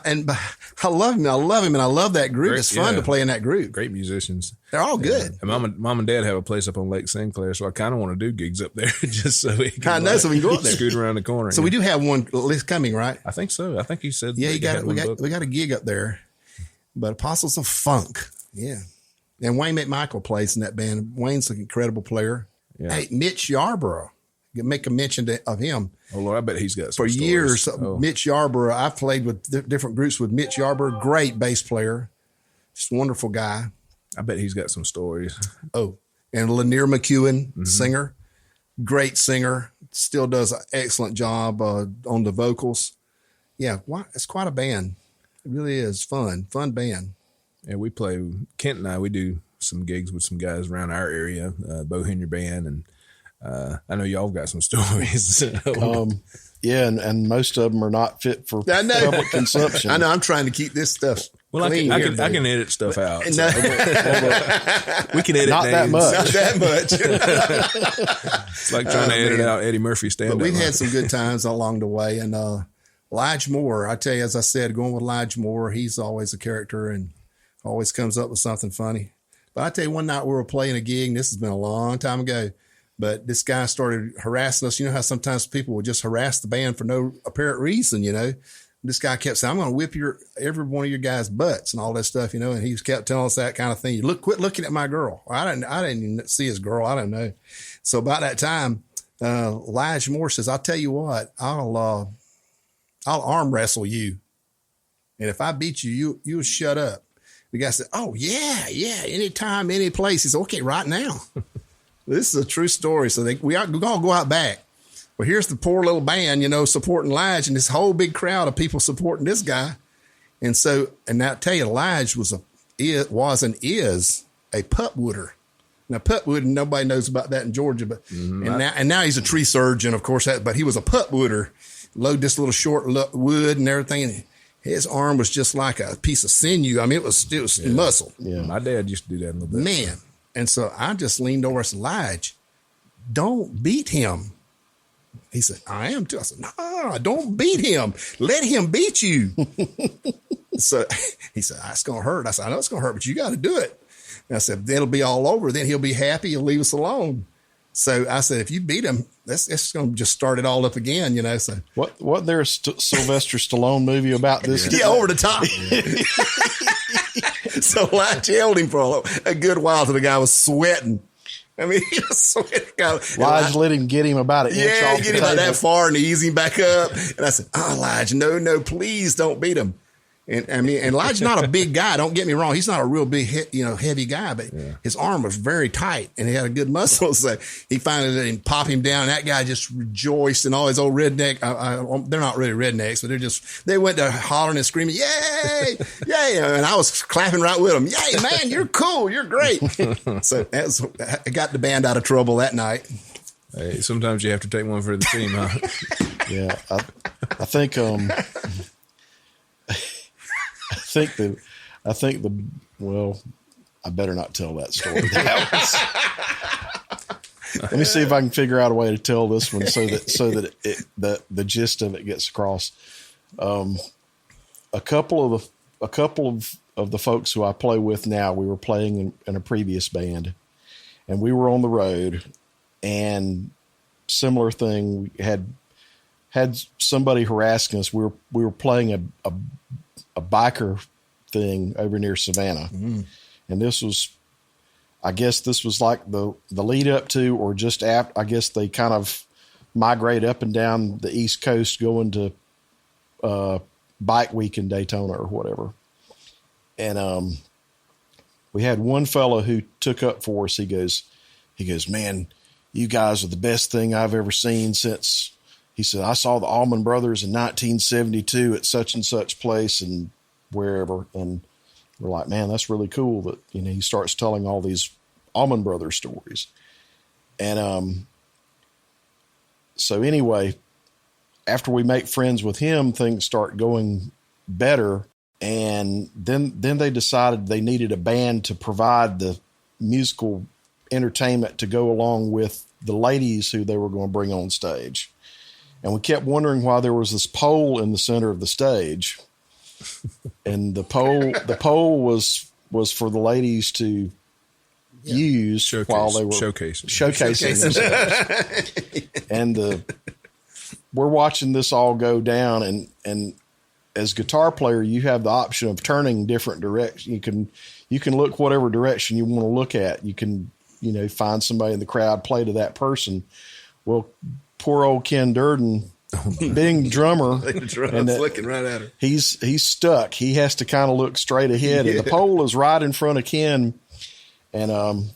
love him. I love him, and I love that group. It's fun to play in that group. Great musicians. They're all good. And Mom and Dad have a place up on Lake Sinclair, so I kind of want to do gigs up there just so we can, so we can go up there, scoot around the corner. So we do have one list coming, right? I think so. I think he said. Yeah, we got a gig up there. But Apostles of Funk, yeah. And Wayne McMichael plays in that band. Wayne's an incredible player. Yeah. Hey, Mitch Yarborough. Make a mention of him. Oh, Lord, I bet he's got some For stories. years. Mitch Yarborough, I've played with different groups with Mitch Yarborough, great bass player, just a wonderful guy. I bet he's got some stories. Oh, and Lanier McEwen, singer, great singer, still does an excellent job on the vocals. Yeah, it's quite a band. It really is fun band. Yeah, we play, Kent and I, we do some gigs with some guys around our area, Bohemian Band, and I know y'all got some stories. Yeah, and most of them are not fit for public consumption. I know. I'm trying to keep this stuff clean. I can edit stuff out. No. We can edit not names. that much. Not that much. It's like trying to edit out Eddie Murphy stand-up. But we've had some good times along the way. And Lige Moore, I tell you, as I said, going with Lige Moore, he's always a character and always comes up with something funny. But I tell you, one night we were playing a gig, and this has been a long time ago. But this guy started harassing us. You know how sometimes people will just harass the band for no apparent reason, you know? This guy kept saying, I'm going to whip every one of your guys' butts and all that stuff, you know? And he kept telling us that kind of thing. Quit looking at my girl. I didn't even see his girl. I don't know. So about that time, Lige Moore says, I'll tell you what, I'll arm wrestle you. And if I beat you, you'll shut up. The guy said, oh, yeah, anytime, any place. He said, okay, right now. This is a true story. So we all go out back. Well, here's the poor little band, you know, supporting Lige, and this whole big crowd of people supporting this guy. And so, and I tell you, Lige was and is a putt wooder. Now, putt wooding, nobody knows about that in Georgia, but and now he's a tree surgeon, of course. But he was a putt wooder. Load this little short wood and everything. And his arm was just like a piece of sinew. I mean, it was muscle. Yeah, my dad used to do that a little bit. Man. And so I just leaned over and said, Lige, don't beat him. He said, I am too. I said, no, don't beat him. Let him beat you. So he said, it's going to hurt. I said, I know it's going to hurt, but you got to do it. And I said, then it'll be all over. Then he'll be happy. He'll leave us alone. So I said, if you beat him, that's going to just start it all up again, you know. So what there a Sylvester Stallone movie about this? Yeah, over the top. So Lige held him for a good while till the guy was sweating. I mean, he was sweating. Lige let him get him about an inch off the get him table. about that far and ease him back up. And I said, Lige, no, please don't beat him. And I mean, and Lige's not a big guy. Don't get me wrong. He's not a real big, heavy guy, but his arm was very tight and he had a good muscle. So he finally let him pop him down. And that guy just rejoiced, and all his old redneck, they're not really rednecks, but they went to hollering and screaming, yay, yay. And I was clapping right with them. Yay, man, you're cool. You're great. So I got the band out of trouble that night. Hey, sometimes you have to take one for the team, huh? Yeah. I think well, I better not tell that story. Let me see if I can figure out a way to tell this one so that the gist of it gets across. A couple of the folks who I play with now, we were playing in a previous band, and we were on the road, and similar thing. We had somebody harassing us. We were playing a biker thing over near Savannah. Mm. And this was like the lead up to, or just after, I guess they kind of migrate up and down the East Coast going to bike week in Daytona or whatever. And we had one fellow who took up for us. He goes, man, you guys are the best thing I've ever seen since, he said, I saw the Allman Brothers in 1972 at such and such place and wherever. And we're like, man, that's really cool that, he starts telling all these Allman Brothers stories. And so anyway, after we make friends with him, things start going better. And then they decided they needed a band to provide the musical entertainment to go along with the ladies who they were going to bring on stage. And we kept wondering why there was this pole in the center of the stage. And the pole was for the ladies to use while they were showcasing themselves. And we're watching this all go down, and as guitar player, you have the option of turning different directions. You can look whatever direction you want to look at. You can, find somebody in the crowd, play to that person. Well, poor old Ken Durden, being drummer, and looking right at her. He's stuck. He has to kind of look straight ahead, and the pole is right in front of Ken. And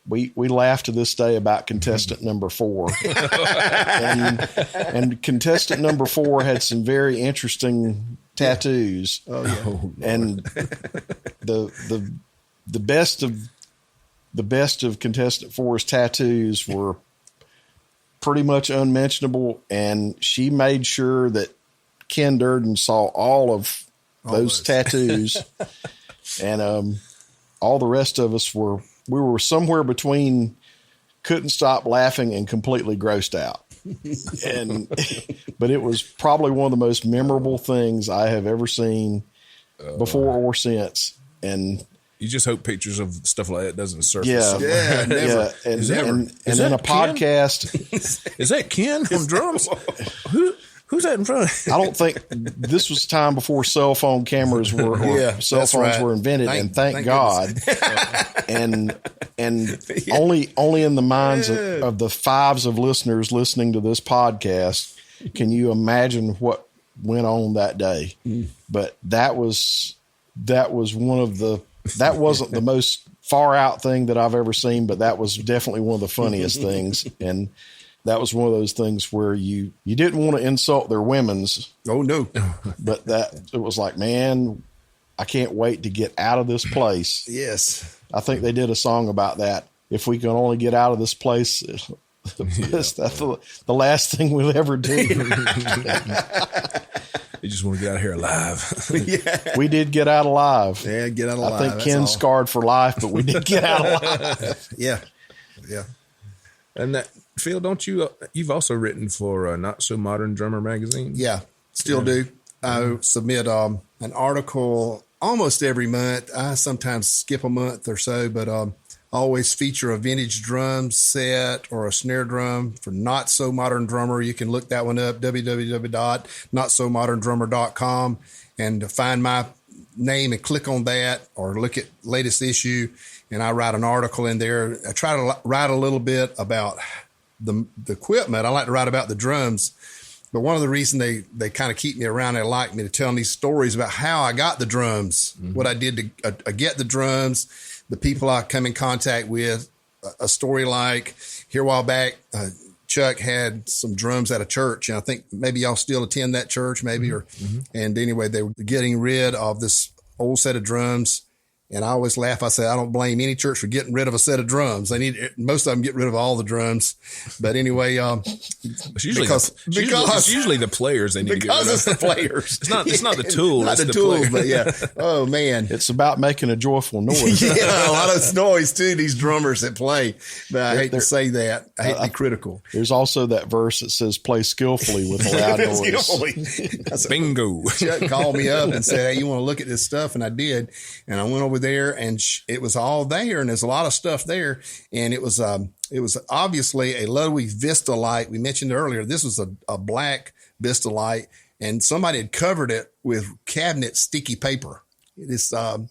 we laugh to this day about contestant number 4, and contestant number 4 had some very interesting tattoos. Oh yeah, and the best of contestant 4's tattoos were pretty much unmentionable, and she made sure that Ken Durden saw all of those tattoos, and all the rest of us we were somewhere between couldn't stop laughing and completely grossed out. But it was probably one of the most memorable things I have ever seen before or since. And you just hope pictures of stuff like that doesn't surface. Yeah, never. Yeah. And then a podcast. Is that Ken on drums? Who's that in front of? I don't think this was time before cell phone cameras were, cell phones were invented, and thank God. and only in the minds of the fives of listeners listening to this podcast can you imagine what went on that day. But that was one of the. That wasn't the most far out thing that I've ever seen, but that was definitely one of the funniest things. And that was one of those things where you didn't want to insult their women's. Oh no. But it was like, man, I can't wait to get out of this place. Yes. I think they did a song about that. If we can only get out of this place, that's the last thing we'll ever do. You just want to get out of here alive. Yeah. We did get out alive. Yeah, get out alive. I think Ken's scarred for life, but we did get out alive. Yeah. Yeah. And that, Phil, don't you've also written for Not So Modern Drummer magazine? Yeah, still do. I submit an article almost every month. I sometimes skip a month or so, but always feature a vintage drum set or a snare drum for Not So Modern Drummer. You can look that one up, www.notsomoderndrummer.com, and find my name and click on that, or look at latest issue. And I write an article in there. I try to write a little bit about the equipment. I like to write about the drums. But one of the reasons they kind of keep me around, they like me to tell these stories about how I got the drums, what I did to get the drums, the people I come in contact with. A story like here a while back, Chuck had some drums at a church, and I think maybe y'all still attend that church, maybe. And anyway, they were getting rid of this old set of drums. And I always laugh. I say, I don't blame any church for getting rid of a set of drums. They need, most of them get rid of all the drums. But anyway, it's usually the players they need to get rid of. Because it's the players. It's not the tool. Not it's the player. tools, but yeah. Oh, man. It's about making a joyful noise. Yeah, a lot of noise, too, these drummers that play. But I hate to say that. I hate to be critical. There's also that verse that says, play skillfully with a loud noise. Bingo. Chuck called me up and said, hey, you want to look at this stuff? And I did. And I went over there, and it was all there, and there's a lot of stuff there. And it was obviously a Ludwig Vista light. We mentioned earlier, this was a black Vista light, and somebody had covered it with cabinet sticky paper. It is, I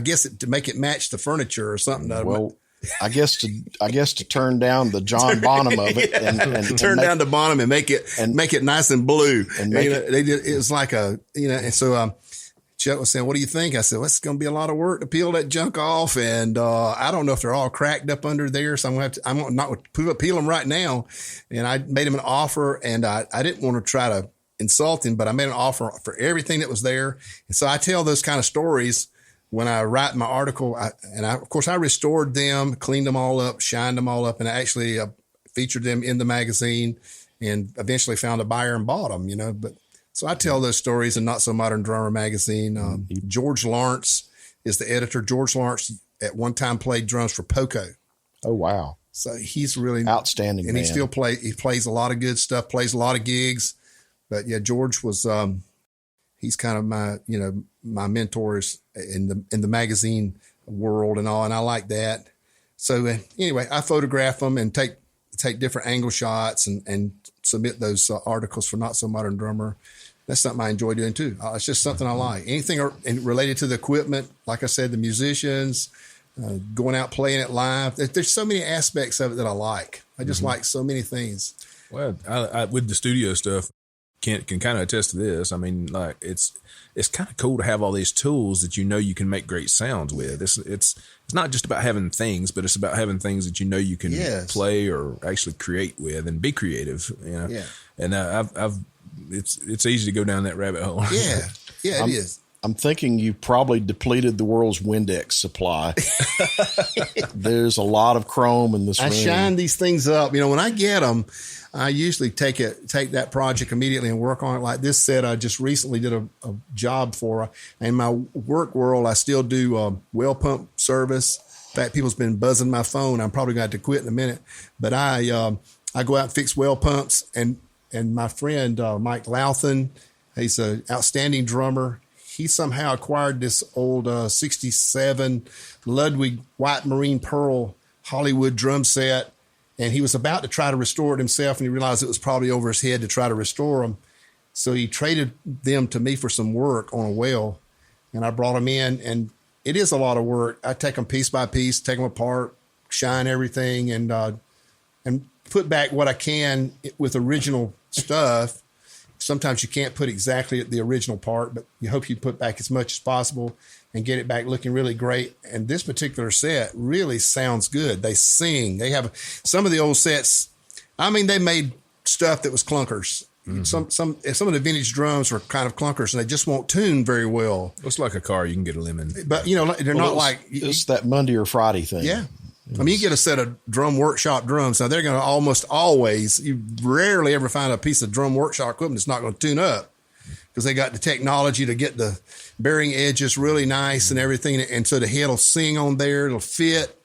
guess to make it match the furniture or something. Well, I guess to turn down the John Bonham of it, and turn down the Bonham and make it nice and blue. And it was like and so, Chuck was saying, what do you think? I said, well, it's going to be a lot of work to peel that junk off. And I don't know if they're all cracked up under there. So I'm not going to peel them right now. And I made him an offer, and I didn't want to try to insult him, but I made an offer for everything that was there. And so I tell those kind of stories when I write my article. Of course, I restored them, cleaned them all up, shined them all up, and I actually featured them in the magazine, and eventually found a buyer and bought them, but. So I tell those stories in Not So Modern Drummer magazine. George Lawrence is the editor. George Lawrence at one time played drums for Poco. Oh, wow. So he's really outstanding. And man. he plays a lot of good stuff, plays a lot of gigs. But yeah, George was, he's kind of my mentors in the magazine world and all. And I like that. So anyway, I photograph them and take different angle shots and submit those articles for Not So Modern Drummer. That's something I enjoy doing too. It's just something I like. Anything related to the equipment, like I said, the musicians, going out playing it live. There's so many aspects of it that I like. I just like so many things. Well, I with the studio stuff, can kind of attest to this. I mean, like it's kind of cool to have all these tools that you can make great sounds with. It's not just about having things, but it's about having things that you can play or actually create with and be creative. Yeah. And it's easy to go down that rabbit hole. Yeah, it is. I'm thinking you probably depleted the world's Windex supply. There's a lot of chrome in this room. I shine these things up. When I get them, I usually take that project immediately and work on it. Like this set, I just recently did a job for. In my work world, I still do well pump service. In fact, people's been buzzing my phone. I'm probably going to have to quit in a minute. But I go out and fix well pumps. And my friend Mike Louthan, he's an outstanding drummer. He somehow acquired this old 67 Ludwig White Marine Pearl Hollywood drum set. And he was about to try to restore it himself, and he realized it was probably over his head to try to restore them. So he traded them to me for some work on a well, and I brought them in, and it is a lot of work. I take them piece by piece, take them apart, shine everything, and put back what I can with original stuff. Sometimes you can't put exactly the original part, but you hope you put back as much as possible and get it back looking really great. And this particular set really sounds good. They sing. They have some of the old sets. I mean, they made stuff that was clunkers. Mm-hmm. Some of the vintage drums were kind of clunkers, and they just won't tune very well. It's like a car. You can get a lemon. But, they're not like... It's that Monday or Friday thing. Yeah. I mean, you get a set of drum workshop drums. Now, they're going to almost always, you rarely ever find a piece of drum workshop equipment that's not going to tune up because they got the technology to get the bearing edges really nice and everything. And so the head will sing on there. It'll fit.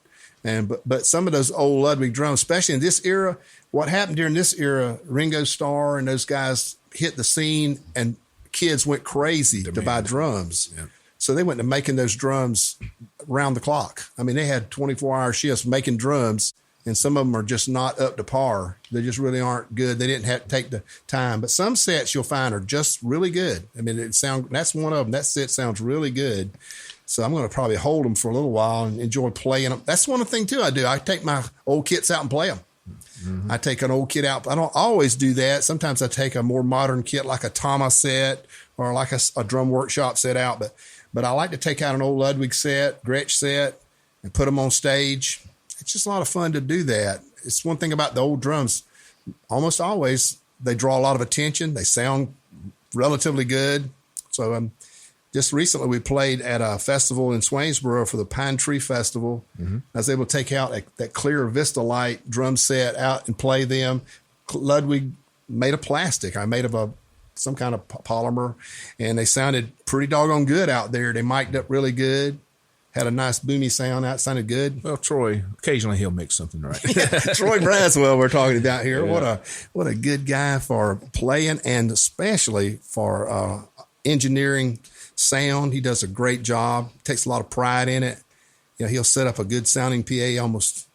But some of those old Ludwig drums, especially in this era, what happened during this era, Ringo Starr and those guys hit the scene and kids went crazy to buy drums. Yeah. So they went to making those drums round the clock. I mean, they had 24-hour shifts making drums, and some of them are just not up to par. They just really aren't good. They didn't have to take the time. But some sets you'll find are just really good. I mean, that's one of them. That set sounds really good. So I'm going to probably hold them for a little while and enjoy playing them. That's one thing, too, I do. I take my old kits out and play them. Mm-hmm. I take an old kit out. I don't always do that. Sometimes I take a more modern kit like a Tama set or like a drum workshop set out. But I like to take out an old Ludwig set, Gretsch set, and put them on stage. It's just a lot of fun to do that. It's one thing about the old drums. Almost always, they draw a lot of attention. They sound relatively good. So just recently, we played at a festival in Swainsboro for the Pine Tree Festival. Mm-hmm. I was able to take out that clear Vista Light drum set out and play them. Ludwig made of plastic. I made of some kind of polymer, and they sounded pretty doggone good out there. They mic'd up really good. Had a nice boomy sound out. Sounded good. Well, Troy, occasionally he'll make something right. Troy Braswell we're talking about here. Yeah. What a good guy for playing and especially for engineering sound. He does a great job. Takes a lot of pride in it. He'll set up a good sounding PA almost,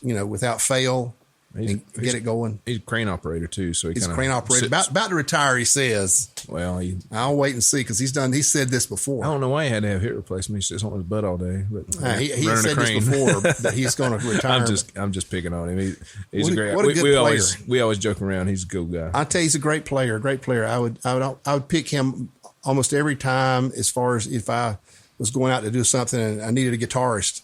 without fail. And get it going. He's a crane operator too, so he's a crane operator. About to retire, he says. Well, I'll wait and see because he said this before. I don't know why he had to have hip replacement. He sits on his butt all day. But he said this before that he's going to retire. I'm just picking on him. He's a great. What a good player. We always joke around. He's a cool guy. I tell you, he's a great player. I would pick him almost every time. As far as if I was going out to do something and I needed a guitarist,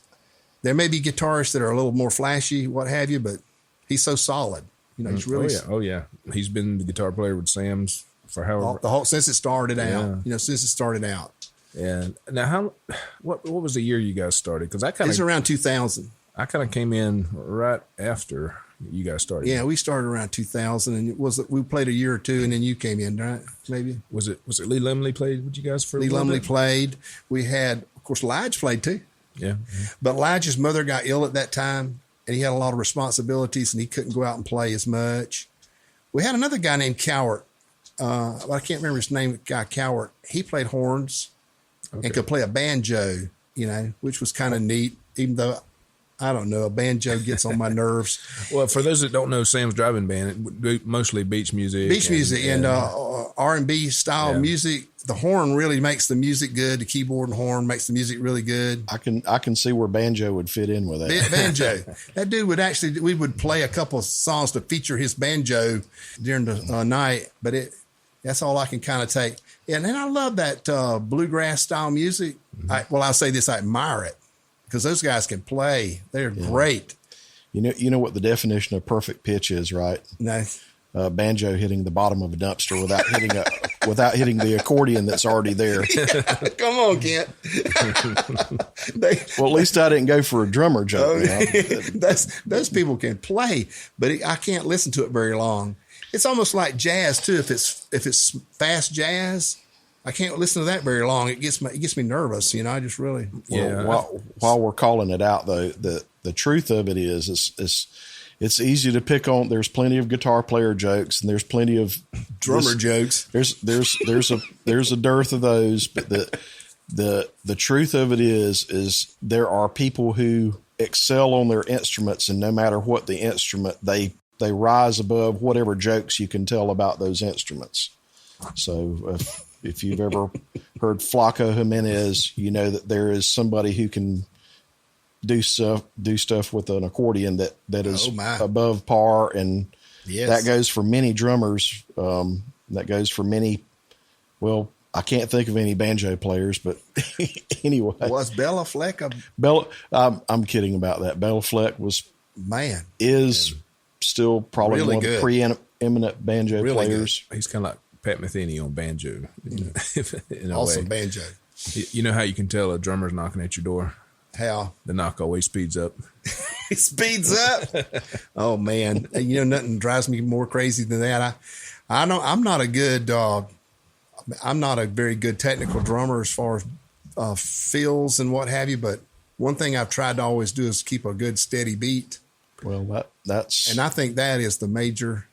there may be guitarists that are a little more flashy, what have you, but he's so solid. He's really. Oh yeah. He's been the guitar player with Sam's for however since it started out. Since it started out. Yeah. Now, what was the year you guys started? Because it's around 2000. I kind of came in right after you guys started. Yeah, we started around 2000, and we played a year or two, and then you came in, right? Maybe was it Lee Lumley played with you guys for? Lee Lumley played. We had, of course, Lige played too. Yeah. But Lige's mother got ill at that time. And he had a lot of responsibilities, and he couldn't go out and play as much. We had another guy named Cowart. I can't remember his name, guy Cowart. He played horns and could play a banjo, which was kind of neat, even though, I don't know, a banjo gets on my nerves. Well, for those that don't know Sam's Driving Band, it mostly beach music. And R&B style music. The horn really makes the music good. The keyboard and horn makes the music really good. I can see where banjo would fit in with that. Banjo. That dude we would play a couple of songs to feature his banjo during the night, but that's all I can kind of take. And then I love that bluegrass style music. Mm-hmm. I'll say this, I admire it because those guys can play. They're great. You know what the definition of perfect pitch is, right? No. Banjo hitting the bottom of a dumpster without hitting the accordion that's already there. Come on, Kent. Well, at least I didn't go for a drummer joke. Those people can play, but I can't listen to it very long. It's almost like jazz too. If it's fast jazz, I can't listen to that very long. It gets me nervous. I just really. While we're calling it out, though, the truth of it is it's easy to pick on. There's plenty of guitar player jokes, and there's plenty of drummer jokes. There's a dearth of those, but the truth of it is there are people who excel on their instruments, and no matter what the instrument, they rise above whatever jokes you can tell about those instruments. So if you've ever heard Flaco Jimenez, you know that there is somebody who can do stuff with an accordion that is above par, and that goes for many drummers. That goes for many. Well, I can't think of any banjo players, but anyway, was Bella Fleck I'm kidding about that. Bella Fleck is still probably really one of the preeminent banjo players. He's kind of like Pat Metheny on banjo. In a awesome way. Banjo. You know how you can tell a drummer's knocking at your door? How? The knock always speeds up. It speeds up. Oh man. Nothing drives me more crazy than that. I know I'm not a very good technical drummer as far as fills and what have you. But one thing I've tried to always do is keep a good steady beat. Well, that's, and I think that is the major.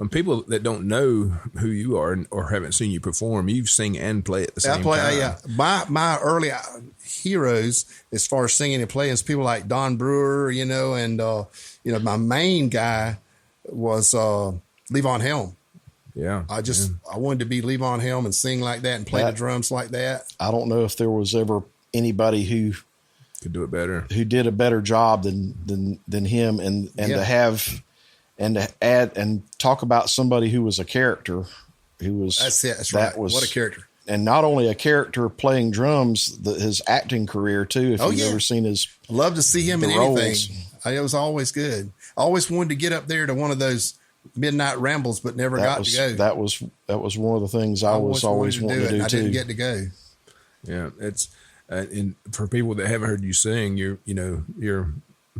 when people that don't know who you are or haven't seen you perform, you sing and play at the same time. Yeah. My early heroes as far as singing and playing is people like Don Brewer, and my main guy was Levon Helm. Yeah. I wanted to be Levon Helm and sing like that and play the drums like that. I don't know if there was ever anybody who could do it better, who did a better job than him, and to have and to add and talk about somebody who was a character, who was that's right. What a character. And not only a character playing drums, his acting career too. If you've ever seen his, I love to see him in roles. anything. It was always good. I always wanted to get up there to one of those midnight rambles, but never got to go. That was one of the things I was always wanting to do I too. didn't get to go. Yeah, it's and for people that haven't heard you sing, you're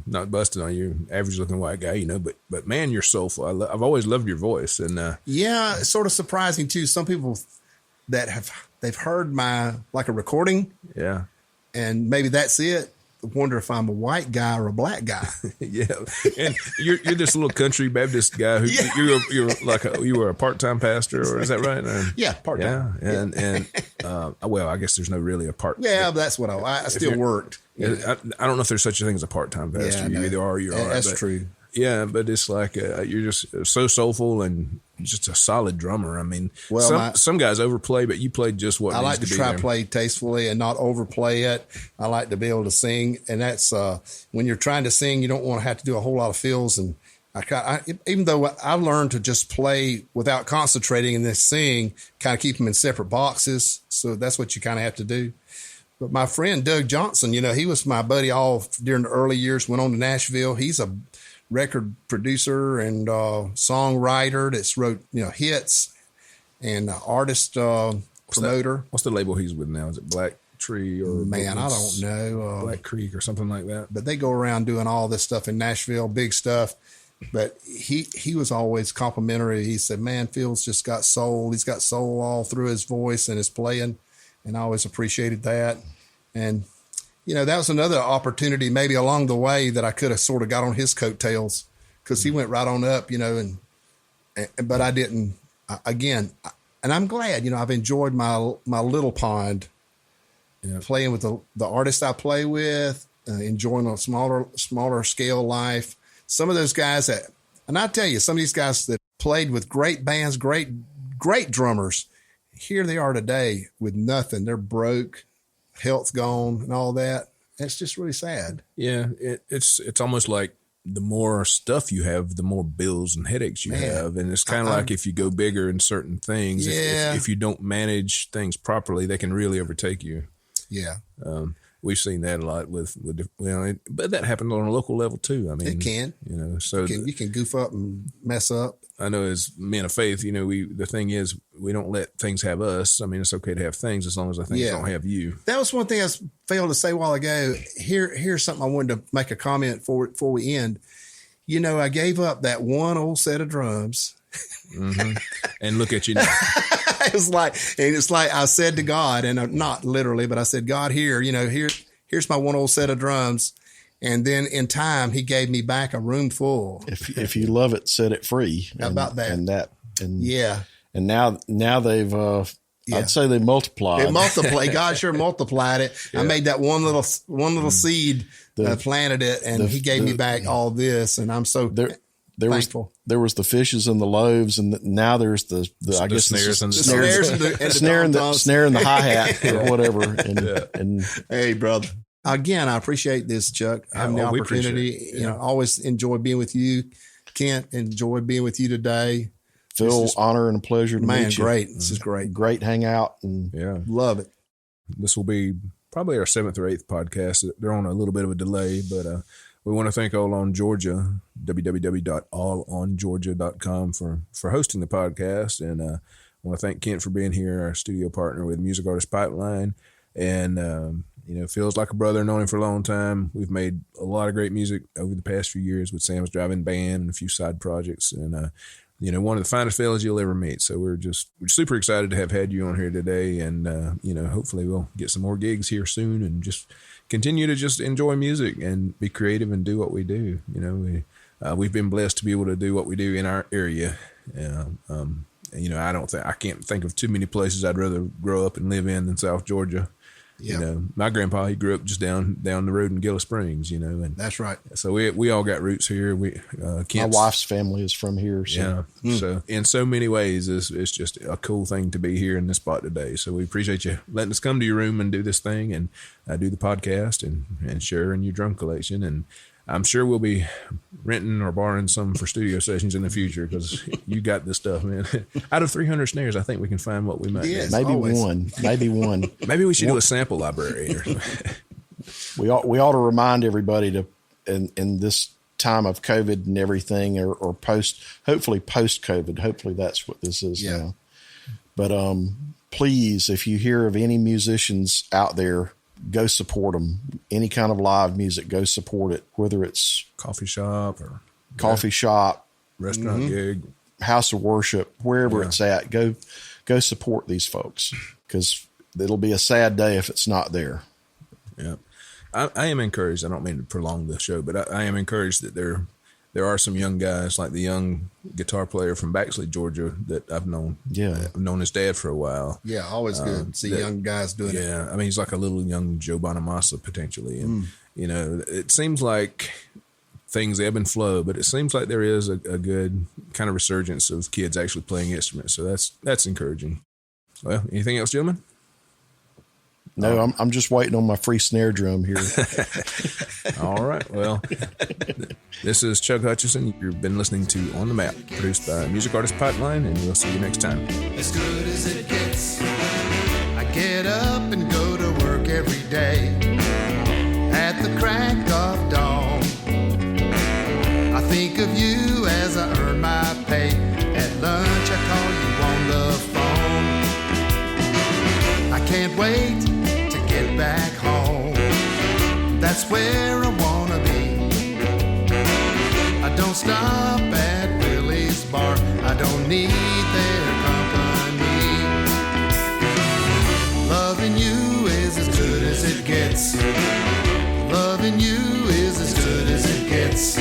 not busted on you, average looking white guy, but man, you're soulful. I've always loved your voice, and it's sort of surprising too. Some people that they've heard my like a recording, and maybe that's it. Wonder if I'm a white guy or a black guy. Yeah, and you're this little country Baptist guy who you were a part-time pastor, or is that right? Yeah, part-time. Yeah, and well, I guess there's no really a part. Yeah, but that's what I still worked. I don't know if there's such a thing as a part-time pastor. You either are or you aren't. That's true. Yeah, but it's like you're just so soulful and just a solid drummer. I mean, some guys overplay, but you played just what I like to try to play tastefully and not overplay it. I like to be able to sing, and that's when you're trying to sing, you don't want to have to do a whole lot of fills. And even though I learned to just play without concentrating and then sing, kind of keep them in separate boxes. So that's what you kind of have to do. But my friend Doug Johnson, he was my buddy all during the early years. Went on to Nashville. He's a record producer and songwriter that's wrote hits and artist promoter. What's the label he's with now? Is it Black Tree or I don't know, Black Creek or something like that? But they go around doing all this stuff in Nashville, big stuff. But he was always complimentary. He said, "Man, Phil's just got soul. He's got soul all through his voice and his playing," and I always appreciated that. And that was another opportunity maybe along the way that I could have sort of got on his coattails because he went right on up, but I didn't. Again, and I'm glad, I've enjoyed my little pond, playing with the artists I play with, enjoying a smaller scale life. Some of those guys and I tell you, some of these guys that played with great bands, great drummers, here they are today with nothing. They're broke. Health gone and all that. It's just really sad. Yeah, it's almost like the more stuff you have, the more bills and headaches you have, and it's kind of like if you go bigger in certain things, if you don't manage things properly, they can really overtake you. Yeah, we've seen that a lot with but that happens on a local level too. I mean, it can, so you can goof up and mess up. I know as men of faith, the thing is we don't let things have us. I mean, it's okay to have things as long as the things don't have you. That was one thing I failed to say a while ago. Here's something I wanted to make a comment for before we end. I gave up that one old set of drums. Mm-hmm. And look at you now. It's like I said to God, and not literally, but I said, God, here's my one old set of drums. And then in time, he gave me back a room full. If you love it, set it free. How about that? And now they've, I'd say they multiplied. They multiplied. God sure multiplied it. Yeah. I made that one little seed, planted it, and he gave me back all this. And I'm so thankful. There was the fishes and the loaves, and now there's the snares and the snare and the hi-hat or whatever. And hey, brother. Again, I appreciate this, Chuck. Having the opportunity. Always enjoy being with you. Kent, enjoy being with you today. Phil, honor and a pleasure to meet you. Great. This is great. Great hangout. And love it. This will be probably our 7th or 8th podcast. They're on a little bit of a delay, but we want to thank All On Georgia, www.allongeorgia.com for hosting the podcast. And I want to thank Kent for being here, our studio partner with Music Artist Pipeline. And, feels like a brother, known him for a long time. We've made a lot of great music over the past few years with Sam's Driving Band and a few side projects. And, one of the finest fellas you'll ever meet. So we're super excited to have had you on here today. And, hopefully we'll get some more gigs here soon and just continue to just enjoy music and be creative and do what we do. we've been blessed to be able to do what we do in our area. I can't think of too many places I'd rather grow up and live in than South Georgia. Yeah. You know, my grandpa, he grew up just down the road in Gillis Springs, you know, and That's right. so we all got roots here. My Kent's, wife's family is from here. So. yeah. So in so many ways, it's just a cool thing to be here in this spot today. So we appreciate you letting us come to your room and do this thing and do the podcast and sharing your drum collection. And I'm sure we'll be renting or borrowing some for studio sessions in the future because you got this stuff, man. Out of 300 snares, I think we can find what we might need. Yes. Maybe Always. one. Maybe we should do a sample library or something. We ought to remind everybody to in this time of COVID and everything, or hopefully post COVID. Hopefully that's what this is now. But please, if you hear of any musicians out there, go support them. Any kind of live music, go support it. Whether it's Coffee shop or restaurant gig, house of worship, wherever it's at, go support these folks, because it'll be a sad day if it's not there. Yeah. I am encouraged. I don't mean to prolong the show, but I am encouraged that there are some young guys, like the young guitar player from Baxley, Georgia, that I've known. Yeah. I've known his dad for a while. Yeah, always good to see young guys doing it. Yeah, I mean, he's like a little young Joe Bonamassa potentially. And, you know, it seems like things ebb and flow, but it seems like there is a good kind of resurgence of kids actually playing instruments. So that's encouraging. Well, anything else, gentlemen? No, I'm just waiting on my free snare drum here. All right. Well, this is Chuck Hutchison. You've been listening to On the Map, produced by Music Artist Pipeline, and we'll see you next time. As good as it gets. I get up and go to work every day at the crack of dawn. I think of you as I earn my pay. At lunch I call you on the phone. I can't wait to get back home. That's where I wanna be. I don't stop at Willie's bar. I don't need their company. Loving you is as good as it gets. Loving you is as good as it gets.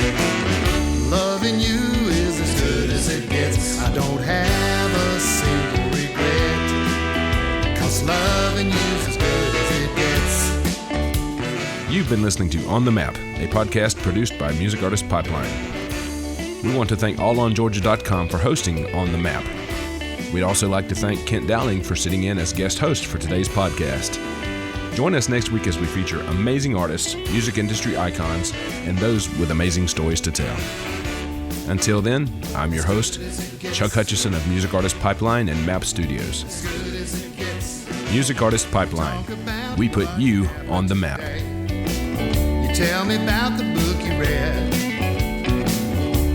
Loving you is as good as it gets. I don't have a single regret, 'cause loving you's as good as it gets. You've been listening to On the Map, a podcast produced by Music Artist Pipeline. We want to thank allongeorgia.com for hosting On the Map. We'd also like to thank Kent Dowling for sitting in as guest host for today's podcast. Join us next week as we feature amazing artists, music industry icons, and those with amazing stories to tell. Until then, I'm your host, Chuck Hutchison of Music Artist Pipeline and MAP Studios. Music Artist Pipeline. We put you on the map. You tell me about the book you read.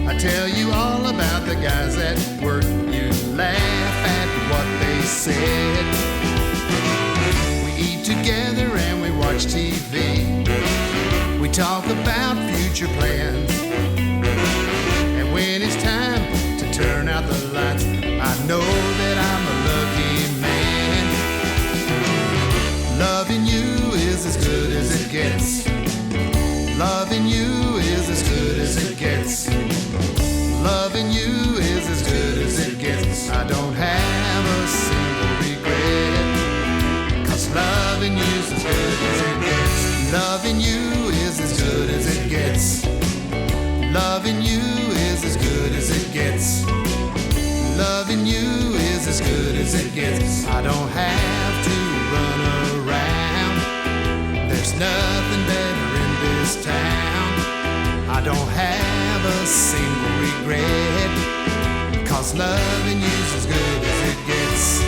I tell you all about the guys at work. You laugh at what they said. We eat together and we watch TV. We talk about future plans. And when it's time to turn out the lights, I know that I'm a lucky man. Loving you is as good as it gets. Loving you is as good as it gets. Loving you is as good as it gets. I don't have a single regret, 'cause loving you's as good as it gets. Loving you is as good as it gets. Loving you is as good as it gets. Loving you is as good as it gets. I don't have to run around. There's nothing better in this town. I don't have a single regret, 'cause loving you's as good as it gets.